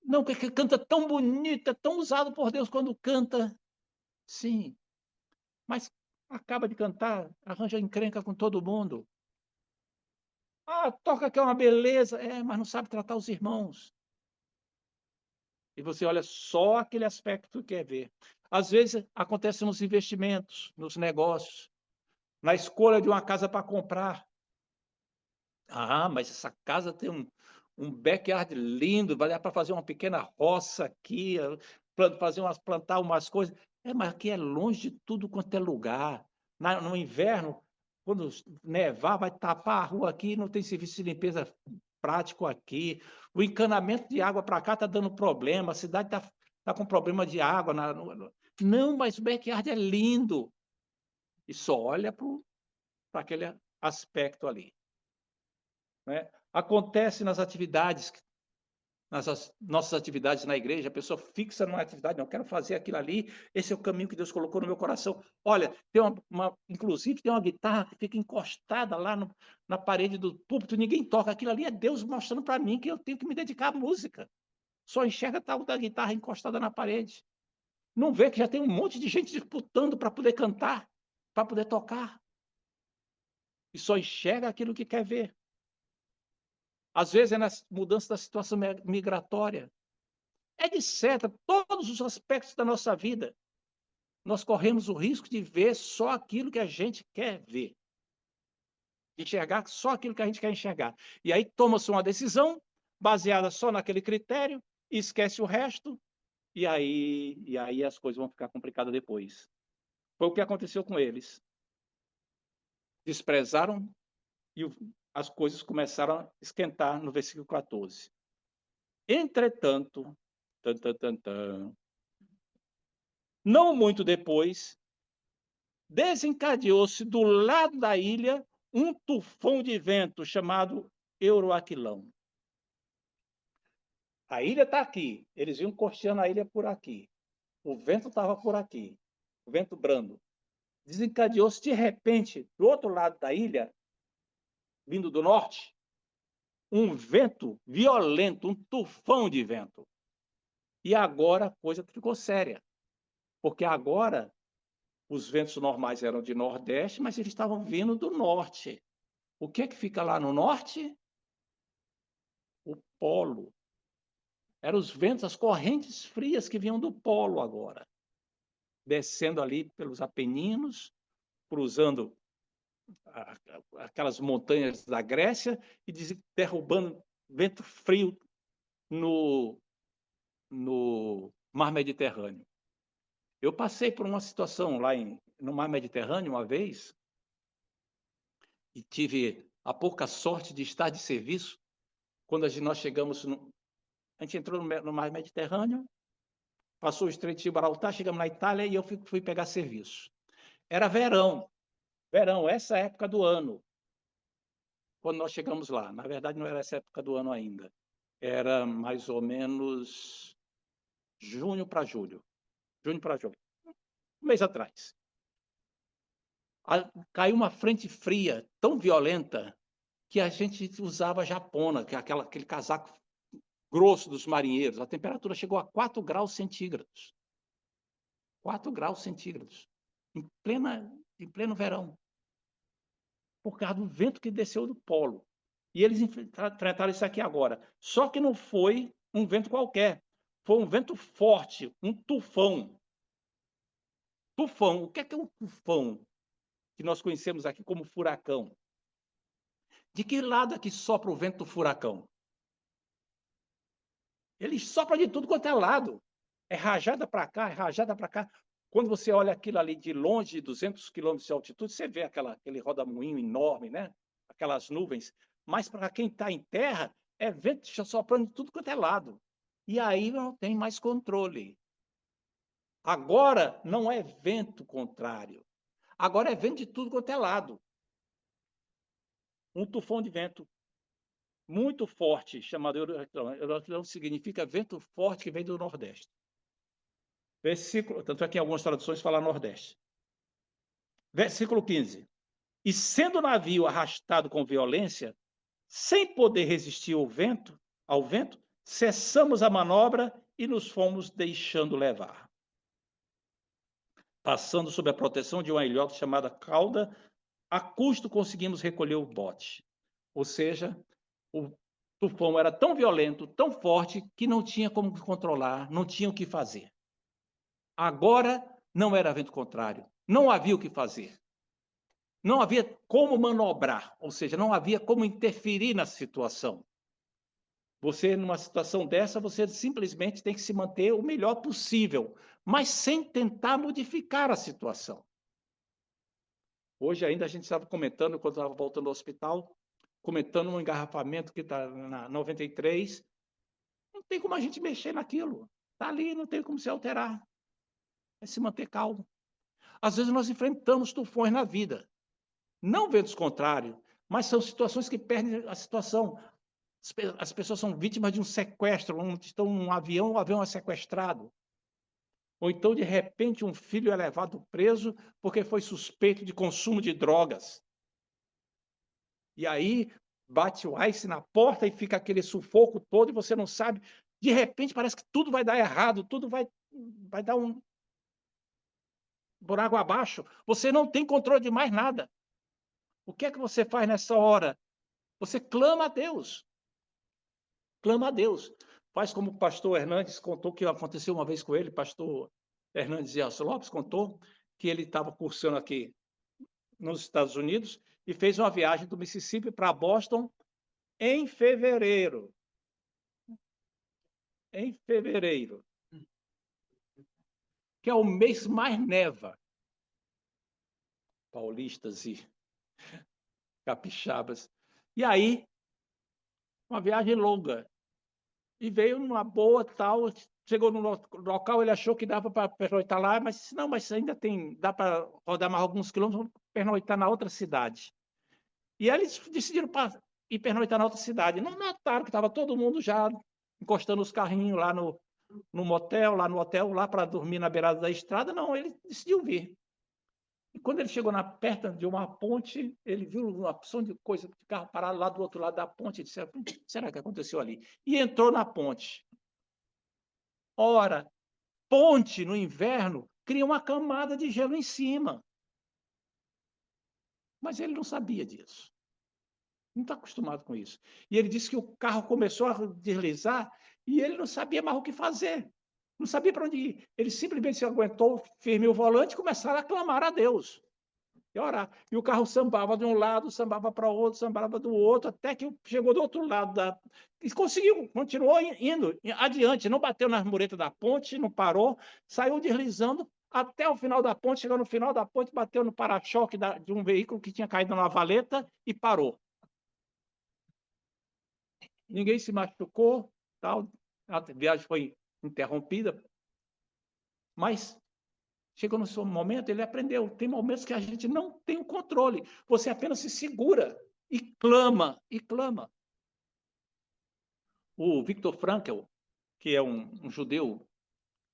não, que canta tão bonita, tão usado por Deus quando canta. Sim, mas acaba de cantar, arranja encrenca com todo mundo. Toca que é uma beleza. Mas não sabe tratar os irmãos. E você olha só aquele aspecto que quer ver. Às vezes acontece nos investimentos, nos negócios, na escolha de uma casa para comprar. Mas essa casa tem um backyard lindo, vai dar para fazer uma pequena roça aqui, plantar umas coisas. Mas aqui é longe de tudo quanto é lugar. No inverno, quando nevar, vai tapar a rua aqui, não tem serviço de limpeza prático aqui. O encanamento de água para cá está dando problema, a cidade está com problema de água. Não, mas o backyard é lindo. E só olha para aquele aspecto ali. Né? Acontece nas atividades, nossas atividades na igreja, a pessoa fixa numa atividade, não, eu quero fazer aquilo ali, esse é o caminho que Deus colocou no meu coração. Olha, tem inclusive tem uma guitarra que fica encostada lá na parede do púlpito, ninguém toca, aquilo ali é Deus mostrando para mim que eu tenho que me dedicar à música. Só enxerga tal da guitarra encostada na parede. Não vê que já tem um monte de gente disputando para poder cantar, para poder tocar. E só enxerga aquilo que quer ver. Às vezes é na mudança da situação migratória. Etc. Todos os aspectos da nossa vida. Nós corremos o risco de ver só aquilo que a gente quer ver. De enxergar só aquilo que a gente quer enxergar. E aí toma-se uma decisão, baseada só naquele critério, esquece o resto, e aí as coisas vão ficar complicadas depois. Foi o que aconteceu com eles. Desprezaram e as coisas começaram a esquentar no versículo 14. Entretanto, tan, tan, tan, tan, não muito depois, desencadeou-se do lado da ilha um tufão de vento chamado Euroaquilão. A ilha está aqui, eles iam costeando a ilha por aqui. O vento estava por aqui, o vento brando. Desencadeou-se de repente, do outro lado da ilha, vindo do norte, um vento violento, um tufão de vento. E agora a coisa ficou séria, porque agora os ventos normais eram de nordeste, mas eles estavam vindo do norte. O que é que fica lá no norte? O polo. Eram os ventos, as correntes frias que vinham do polo agora, descendo ali pelos Apeninos, cruzando aquelas montanhas da Grécia e derrubando vento frio no Mar Mediterrâneo. Eu passei por uma situação lá no Mar Mediterrâneo uma vez e tive a pouca sorte de estar de serviço quando nós chegamos. A gente entrou no Mar Mediterrâneo, passou o Estreito de Gibraltar, chegamos na Itália e eu fui pegar serviço. Era verão, essa época do ano, quando nós chegamos lá. Na verdade, não era essa época do ano ainda. Era mais ou menos junho para julho. Um mês atrás. Caiu uma frente fria tão violenta que a gente usava japona, que é aquele casaco grosso dos marinheiros. A temperatura chegou a 4 graus centígrados. 4 graus centígrados. Em pleno verão. Por causa do vento que desceu do polo. E eles enfrentaram isso aqui agora. Só que não foi um vento qualquer. Foi um vento forte, um tufão. Tufão. O que é um tufão? Que nós conhecemos aqui como furacão. De que lado é que sopra o vento do furacão? Ele sopra de tudo quanto é lado. É rajada para cá, é rajada para cá. Quando você olha aquilo ali de longe, de 200 quilômetros de altitude, você vê aquele rodamuinho enorme, né? Aquelas nuvens. Mas para quem está em terra, é vento soprando de tudo quanto é lado. E aí não tem mais controle. Agora não é vento contrário. Agora é vento de tudo quanto é lado. Um tufão de vento muito forte, chamado Euroaquilão. Euroaquilão significa vento forte que vem do Nordeste. Versículo, tanto é que em algumas traduções fala Nordeste. Versículo 15. E sendo o navio arrastado com violência, sem poder resistir ao vento, cessamos a manobra e nos fomos deixando levar. Passando sob a proteção de uma ilhota chamada Cauda, a custo conseguimos recolher o bote. Ou seja, o tufão era tão violento, tão forte, que não tinha como controlar, não tinha o que fazer. Agora não era vento contrário, não havia o que fazer. Não havia como manobrar, ou seja, não havia como interferir na situação. Você, numa situação dessa, você simplesmente tem que se manter o melhor possível, mas sem tentar modificar a situação. Hoje ainda a gente estava comentando, quando estava voltando ao hospital, comentando um engarrafamento que está na 93, não tem como a gente mexer naquilo. Está ali, não tem como se alterar. É se manter calmo. Às vezes nós enfrentamos tufões na vida. Não ventos contrários, mas são situações que perdem a situação. As pessoas são vítimas de um sequestro, estão num avião, o avião é sequestrado. Ou então, de repente, um filho é levado preso porque foi suspeito de consumo de drogas. E aí, bate o ice na porta e fica aquele sufoco todo e você não sabe. De repente, parece que tudo vai dar errado, tudo vai dar por água abaixo. Você não tem controle de mais nada. O que é que você faz nessa hora? Você clama a Deus. Clama a Deus. Faz como o pastor Hernandes contou que aconteceu uma vez com ele, pastor Hernandes Elcio Lopes contou que ele estava cursando aqui nos Estados Unidos e fez uma viagem do Mississippi para Boston em fevereiro. em fevereiro, que é o mês mais neva. Paulistas e capixabas. E aí, uma viagem longa. E veio numa boa, tal, chegou no local, ele achou que dava para pernoitar lá, mas disse, não, mas ainda dá para rodar mais alguns quilômetros, vamos pernoitar na outra cidade. E aí eles decidiram ir pernoitar na outra cidade. Não notaram que estava todo mundo já encostando os carrinhos lá no motel, lá no hotel, lá para dormir na beirada da estrada. Não, ele decidiu vir. E quando ele chegou perto de uma ponte, ele viu uma opção de coisa de carro parado lá do outro lado da ponte. Ele disse, será que aconteceu ali? E entrou na ponte. Ora, ponte no inverno cria uma camada de gelo em cima. Mas ele não sabia disso. Não está acostumado com isso. E ele disse que o carro começou a deslizar e ele não sabia mais o que fazer. Não sabia para onde ir. Ele simplesmente se aguentou, firme o volante e começaram a clamar a Deus. E orar. E o carro sambava de um lado, sambava para o outro, sambava do outro, até que chegou do outro lado e conseguiu, continuou indo adiante, não bateu nas muretas da ponte, não parou, saiu deslizando até o final da ponte, chegou no final da ponte, bateu no para-choque de um veículo que tinha caído na valeta e parou. Ninguém se machucou, tal, a viagem foi interrompida, mas chegou no seu momento, ele aprendeu. Tem momentos que a gente não tem o controle. Você apenas se segura e clama, e clama. O Viktor Frankl, que é um judeu,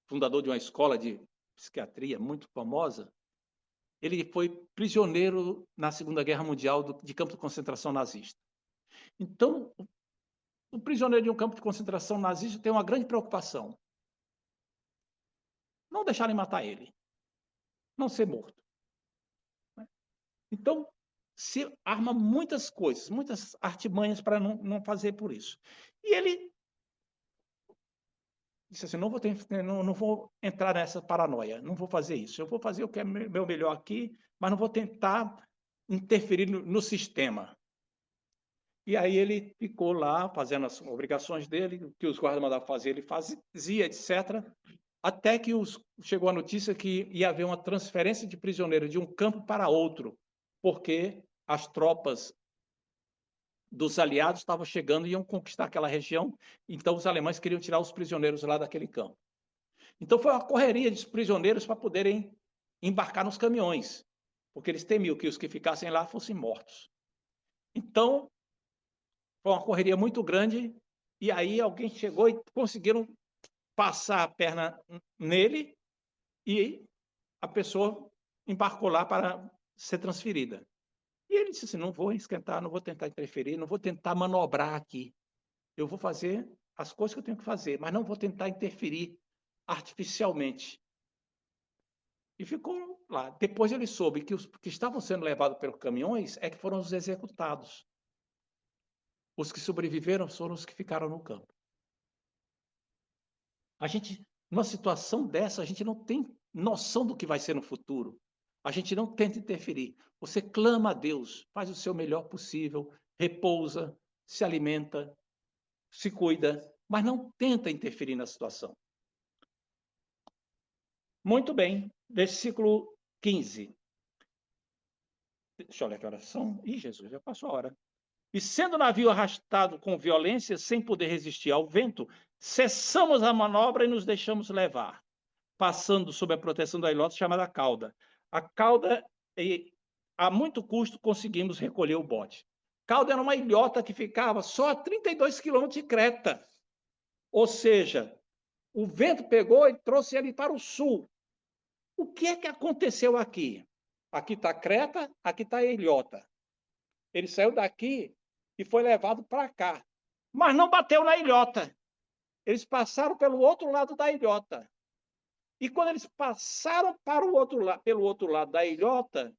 fundador de uma escola de psiquiatria muito famosa, ele foi prisioneiro na Segunda Guerra Mundial de campo de concentração nazista. Então, o prisioneiro de um campo de concentração nazista tem uma grande preocupação. Não deixarem matar ele. Não ser morto. Então, se arma muitas coisas, muitas artimanhas para não fazer por isso. E ele disse assim, não vou entrar nessa paranoia, não vou fazer isso. Eu vou fazer o que é meu melhor aqui, mas não vou tentar interferir no sistema. E aí ele ficou lá fazendo as obrigações dele, o que os guardas mandavam fazer, ele fazia, etc. Até que chegou a notícia que ia haver uma transferência de prisioneiros de um campo para outro, porque as tropas dos aliados estavam chegando e iam conquistar aquela região, então os alemães queriam tirar os prisioneiros lá daquele campo. Então foi uma correria de prisioneiros para poderem embarcar nos caminhões, porque eles temiam que os que ficassem lá fossem mortos. Então, foi uma correria muito grande, e aí alguém chegou e conseguiram passar a perna nele, e a pessoa embarcou lá para ser transferida. E ele disse assim, não vou esquentar, não vou tentar interferir, não vou tentar manobrar aqui. Eu vou fazer as coisas que eu tenho que fazer, mas não vou tentar interferir artificialmente. E ficou lá. Depois ele soube que os que estavam sendo levados pelos caminhões é que foram os executados. Os que sobreviveram foram os que ficaram no campo. A gente, numa situação dessa, a gente não tem noção do que vai ser no futuro. A gente não tenta interferir. Você clama a Deus, faz o seu melhor possível, repousa, se alimenta, se cuida, mas não tenta interferir na situação. Muito bem, versículo 15. Deixa eu ler aqui a oração. Ih, Jesus, já passou a hora. E sendo o navio arrastado com violência, sem poder resistir ao vento, cessamos a manobra e nos deixamos levar, passando sob a proteção da ilhota chamada cauda. A cauda, a muito custo, conseguimos recolher o bote. Cauda era uma ilhota que ficava só a 32 quilômetros de Creta. Ou seja, o vento pegou e trouxe ele para o sul. O que é que aconteceu aqui? Aqui está Creta, aqui está a ilhota. Ele saiu daqui e foi levado para cá. Mas não bateu na ilhota. Eles passaram pelo outro lado da ilhota. E quando eles passaram para pelo outro lado da ilhota,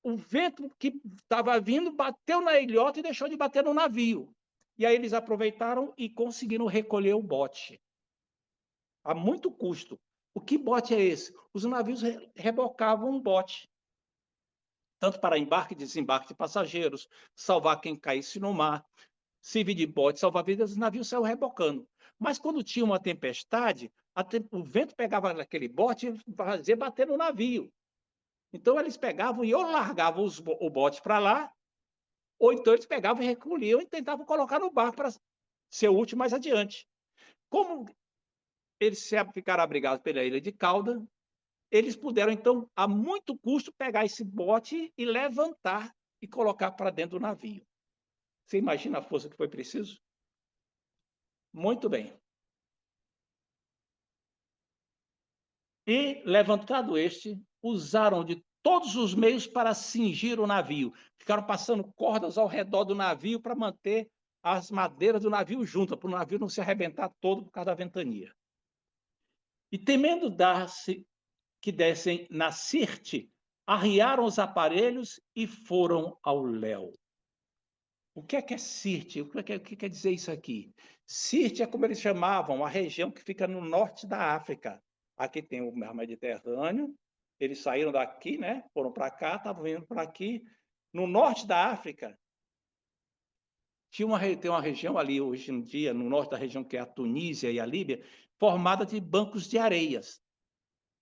o vento que estava vindo bateu na ilhota e deixou de bater no navio. E aí eles aproveitaram e conseguiram recolher o bote. A muito custo. O que bote é esse? Os navios rebocavam um bote. Tanto para embarque e desembarque de passageiros, salvar quem caísse no mar, servir de bote, salvar vidas, os navios saiu rebocando. Mas quando tinha uma tempestade, o vento pegava naquele bote e fazia bater no navio. Então eles pegavam e ou largavam o bote para lá, ou então eles pegavam e recolhiam e tentavam colocar no barco para ser útil mais adiante. Como eles ficaram abrigados pela ilha de Cauda, eles puderam, então, a muito custo, pegar esse bote e levantar e colocar para dentro do navio. Você imagina a força que foi preciso? Muito bem. E, levantado este, usaram de todos os meios para cingir o navio. Ficaram passando cordas ao redor do navio para manter as madeiras do navio juntas, para o navio não se arrebentar todo por causa da ventania. E temendo dar-se que dessem na Sirte, arriaram os aparelhos e foram ao léu. O que é Sirte? O que quer dizer isso aqui? Sirte é como eles chamavam a região que fica no norte da África. Aqui tem o mar Mediterrâneo, eles saíram daqui, né? Foram para cá, estavam vindo para aqui. No norte da África, tem uma região ali, hoje em dia, no norte da região, que é a Tunísia e a Líbia, formada de bancos de areias,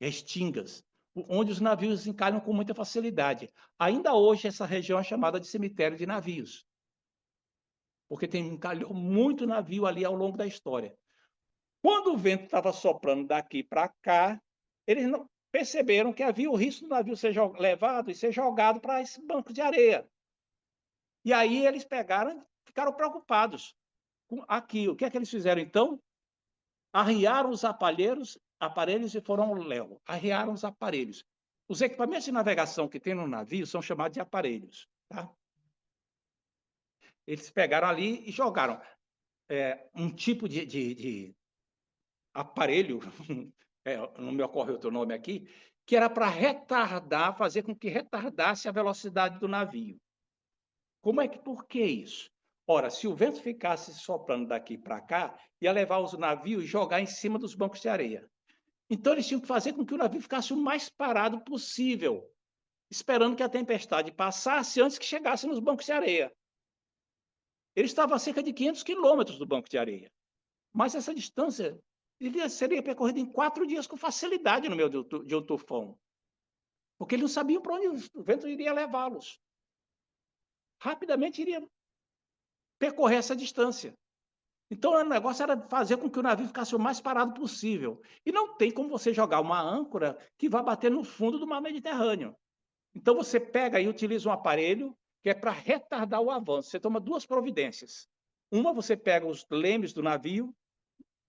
restingas, onde os navios encalham com muita facilidade. Ainda hoje, essa região é chamada de cemitério de navios, porque encalhou muito navio ali ao longo da história. Quando o vento estava soprando daqui para cá, eles não perceberam que havia o risco do navio ser levado e ser jogado para esse banco de areia. E aí eles pegaram, ficaram preocupados com aquilo. O que é que eles fizeram então? Arriaram os aparelhos e foram ao léu. Arriaram os aparelhos. Os equipamentos de navegação que tem no navio são chamados de aparelhos. Tá? Eles pegaram ali e jogaram um tipo de aparelho, não me ocorre outro nome aqui, que era para retardar, fazer com que retardasse a velocidade do navio. Por que isso? Ora, se o vento ficasse soprando daqui para cá, ia levar os navios e jogar em cima dos bancos de areia. Então, eles tinham que fazer com que o navio ficasse o mais parado possível, esperando que a tempestade passasse antes que chegasse nos bancos de areia. Ele estava a cerca de 500 quilômetros do banco de areia, mas essa distância seria percorrida em 4 dias com facilidade no meio de um tufão, porque eles não sabiam para onde o vento iria levá-los. Rapidamente iria percorrer essa distância. Então, o negócio era fazer com que o navio ficasse o mais parado possível. E não tem como você jogar uma âncora que vá bater no fundo do mar Mediterrâneo. Então, você pega e utiliza um aparelho que é para retardar o avanço. Você toma 2 providências. Uma, você pega os lemes do navio.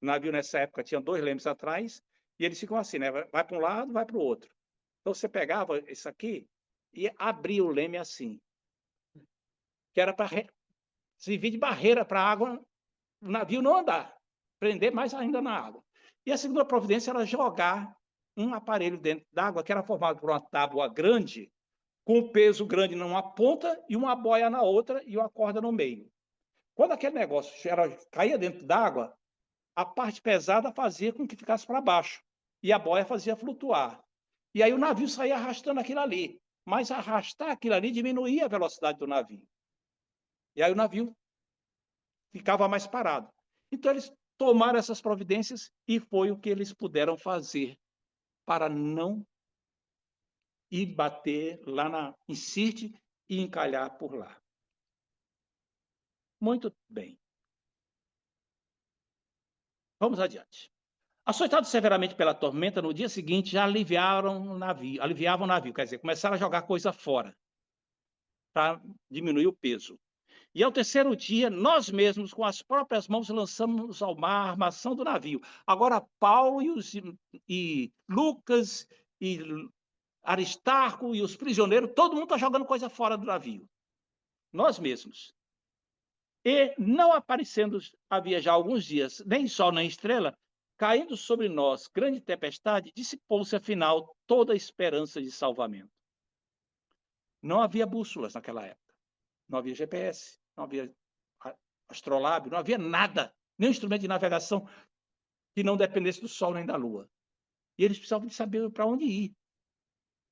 O navio, nessa época, tinha 2 lemes atrás. E eles ficam assim, né? Vai para um lado, vai para o outro. Então, você pegava isso aqui e abria o leme assim. Que era para servir de barreira para a água, o navio não andar, prender mais ainda na água. E a segunda providência era jogar um aparelho dentro d'água, que era formado por uma tábua grande, com um peso grande numa ponta e uma boia na outra e uma corda no meio. Quando aquele negócio caía dentro d'água, a parte pesada fazia com que ficasse para baixo e a boia fazia flutuar. E aí o navio saía arrastando aquilo ali, mas arrastar aquilo ali diminuía a velocidade do navio. E aí o navio ficava mais parado. Então, eles tomaram essas providências e foi o que eles puderam fazer para não ir bater lá em Sirte e encalhar por lá. Muito bem. Vamos adiante. Açoitados severamente pela tormenta, no dia seguinte já aliviavam o navio, quer dizer, começaram a jogar coisa fora para diminuir o peso. E ao terceiro dia, nós mesmos, com as próprias mãos, lançamos ao mar a armação do navio. Agora, Paulo e Lucas e Aristarco e os prisioneiros, todo mundo está jogando coisa fora do navio. Nós mesmos. E não aparecendo, havia já alguns dias, nem sol nem estrela, caindo sobre nós grande tempestade, dissipou-se afinal toda a esperança de salvamento. Não havia bússolas naquela época. Não havia GPS, não havia astrolábio, não havia nada, nenhum instrumento de navegação que não dependesse do Sol nem da Lua. E eles precisavam de saber para onde ir.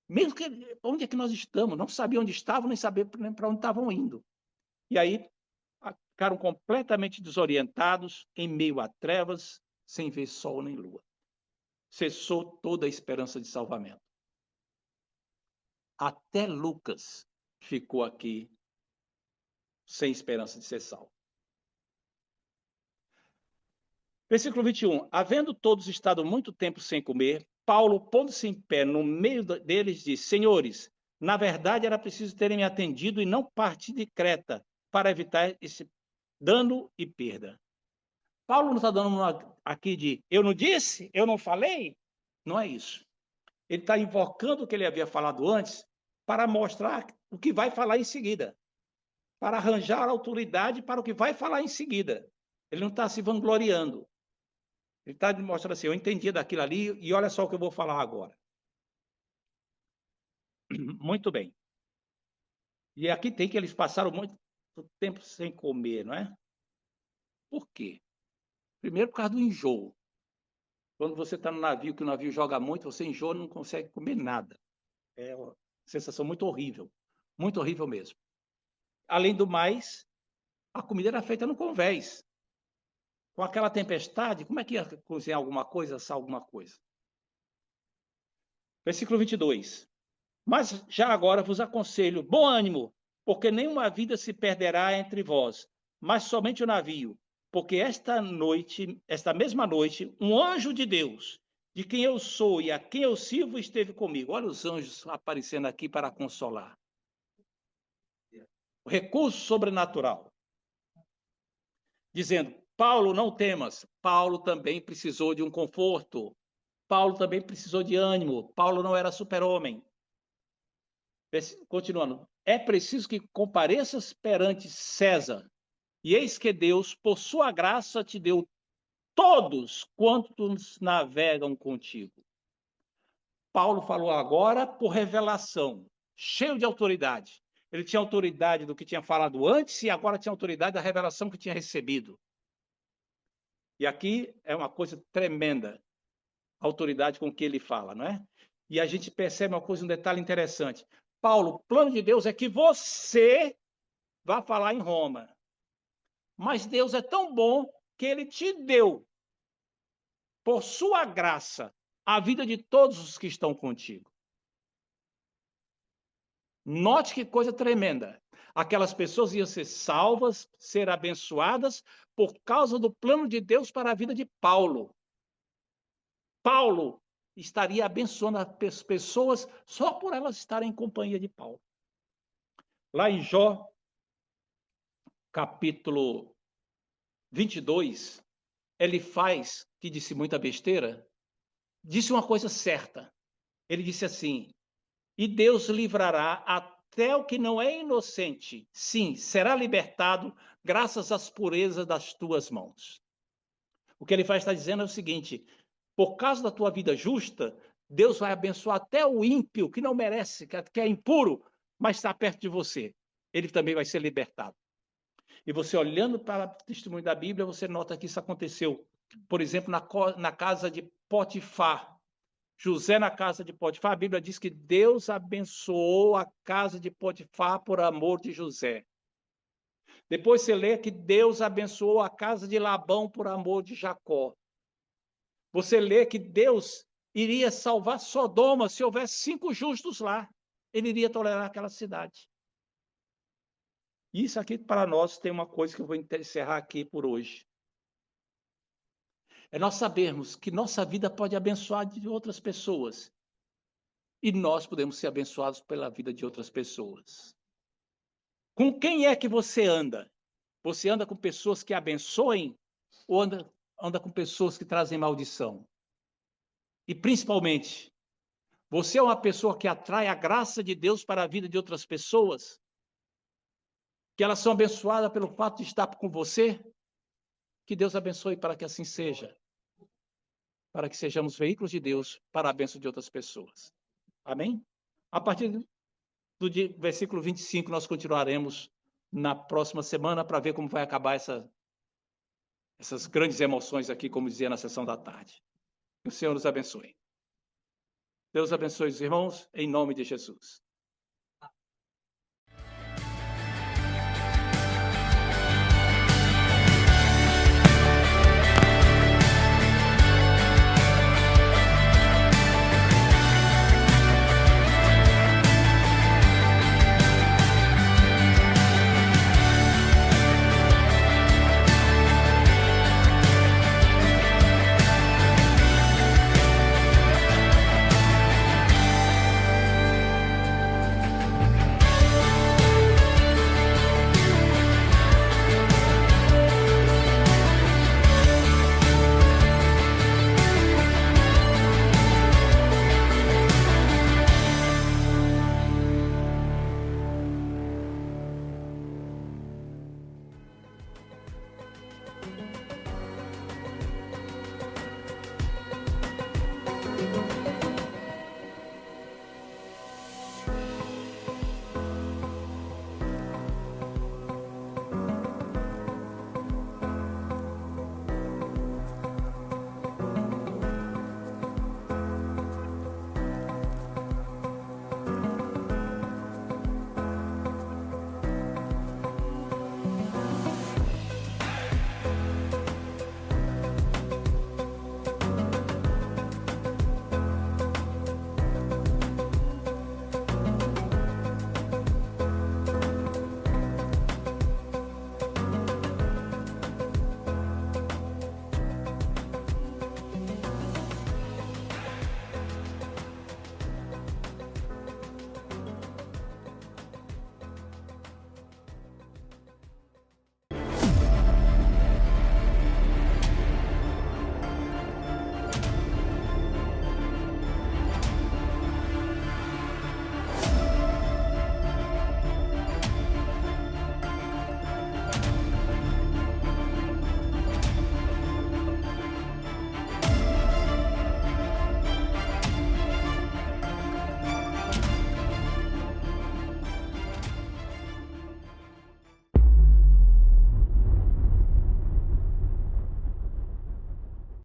Mesmo que onde é que nós estamos, não sabiam onde estavam, nem sabiam para onde estavam indo. E aí ficaram completamente desorientados, em meio a trevas, sem ver sol nem lua. Cessou toda a esperança de salvamento. Até Lucas ficou aqui sem esperança de ser salvo. Versículo 21. Havendo todos estado muito tempo sem comer, Paulo, pondo-se em pé no meio deles, disse: Senhores, na verdade era preciso terem me atendido e não partir de Creta, para evitar esse dano e perda. Paulo não está dando uma aqui de eu não disse, eu não falei. Não é isso. Ele está invocando o que ele havia falado antes para mostrar o que vai falar em seguida, para arranjar autoridade para o que vai falar em seguida. Ele não está se vangloriando. Ele está mostrando assim, eu entendi daquilo ali e olha só o que eu vou falar agora. Muito bem. E aqui tem que eles passaram muito tempo sem comer, não é? Por quê? Primeiro, por causa do enjoo. Quando você está no navio, que o navio joga muito, você enjoa e não consegue comer nada. É uma sensação muito horrível mesmo. Além do mais, a comida era feita no convés. Com aquela tempestade, como é que ia cozinhar alguma coisa, assar alguma coisa? Versículo 22. Mas já agora vos aconselho, bom ânimo, porque nenhuma vida se perderá entre vós, mas somente o navio. Porque esta mesma noite, um anjo de Deus, de quem eu sou e a quem eu sirvo, esteve comigo. Olha os anjos aparecendo aqui para consolar. O recurso sobrenatural. Dizendo, Paulo, não temas. Paulo também precisou de um conforto. Paulo também precisou de ânimo. Paulo não era super-homem. Continuando. É preciso que compareças perante César. E eis que Deus, por sua graça, te deu todos quantos navegam contigo. Paulo falou agora por revelação, cheio de autoridade. Ele tinha autoridade do que tinha falado antes e agora tinha autoridade da revelação que tinha recebido. E aqui é uma coisa tremenda, a autoridade com que ele fala, não é? E a gente percebe uma coisa, um detalhe interessante. Paulo, o plano de Deus é que você vá falar em Roma. Mas Deus é tão bom que ele te deu, por sua graça, a vida de todos os que estão contigo. Note que coisa tremenda. Aquelas pessoas iam ser salvas, ser abençoadas por causa do plano de Deus para a vida de Paulo. Paulo estaria abençoando as pessoas só por elas estarem em companhia de Paulo. Lá em Jó, capítulo 22, ele faz, que disse muita besteira, disse uma coisa certa. Ele disse assim, e Deus livrará até o que não é inocente. Sim, será libertado graças às purezas das tuas mãos. O que ele faz está dizendo é o seguinte, por causa da tua vida justa, Deus vai abençoar até o ímpio, que não merece, que é impuro, mas está perto de você. Ele também vai ser libertado. E você olhando para o testemunho da Bíblia, você nota que isso aconteceu. Por exemplo, na casa de Potifar. José na casa de Potifar, a Bíblia diz que Deus abençoou a casa de Potifar por amor de José. Depois você lê que Deus abençoou a casa de Labão por amor de Jacó. Você lê que Deus iria salvar Sodoma se houvesse 5 justos lá. Ele iria tolerar aquela cidade. Isso aqui para nós tem uma coisa que eu vou encerrar aqui por hoje. É nós sabermos que nossa vida pode abençoar de outras pessoas. E nós podemos ser abençoados pela vida de outras pessoas. Com quem é que você anda? Você anda com pessoas que abençoem ou anda com pessoas que trazem maldição? E principalmente, você é uma pessoa que atrai a graça de Deus para a vida de outras pessoas? Que elas são abençoadas pelo fato de estar com você? Que Deus abençoe para que assim seja. Para que sejamos veículos de Deus para a bênção de outras pessoas. Amém? A partir do versículo 25, nós continuaremos na próxima semana para ver como vai acabar essas grandes emoções aqui, como dizia na sessão da tarde. Que o Senhor nos abençoe. Deus abençoe os irmãos, em nome de Jesus.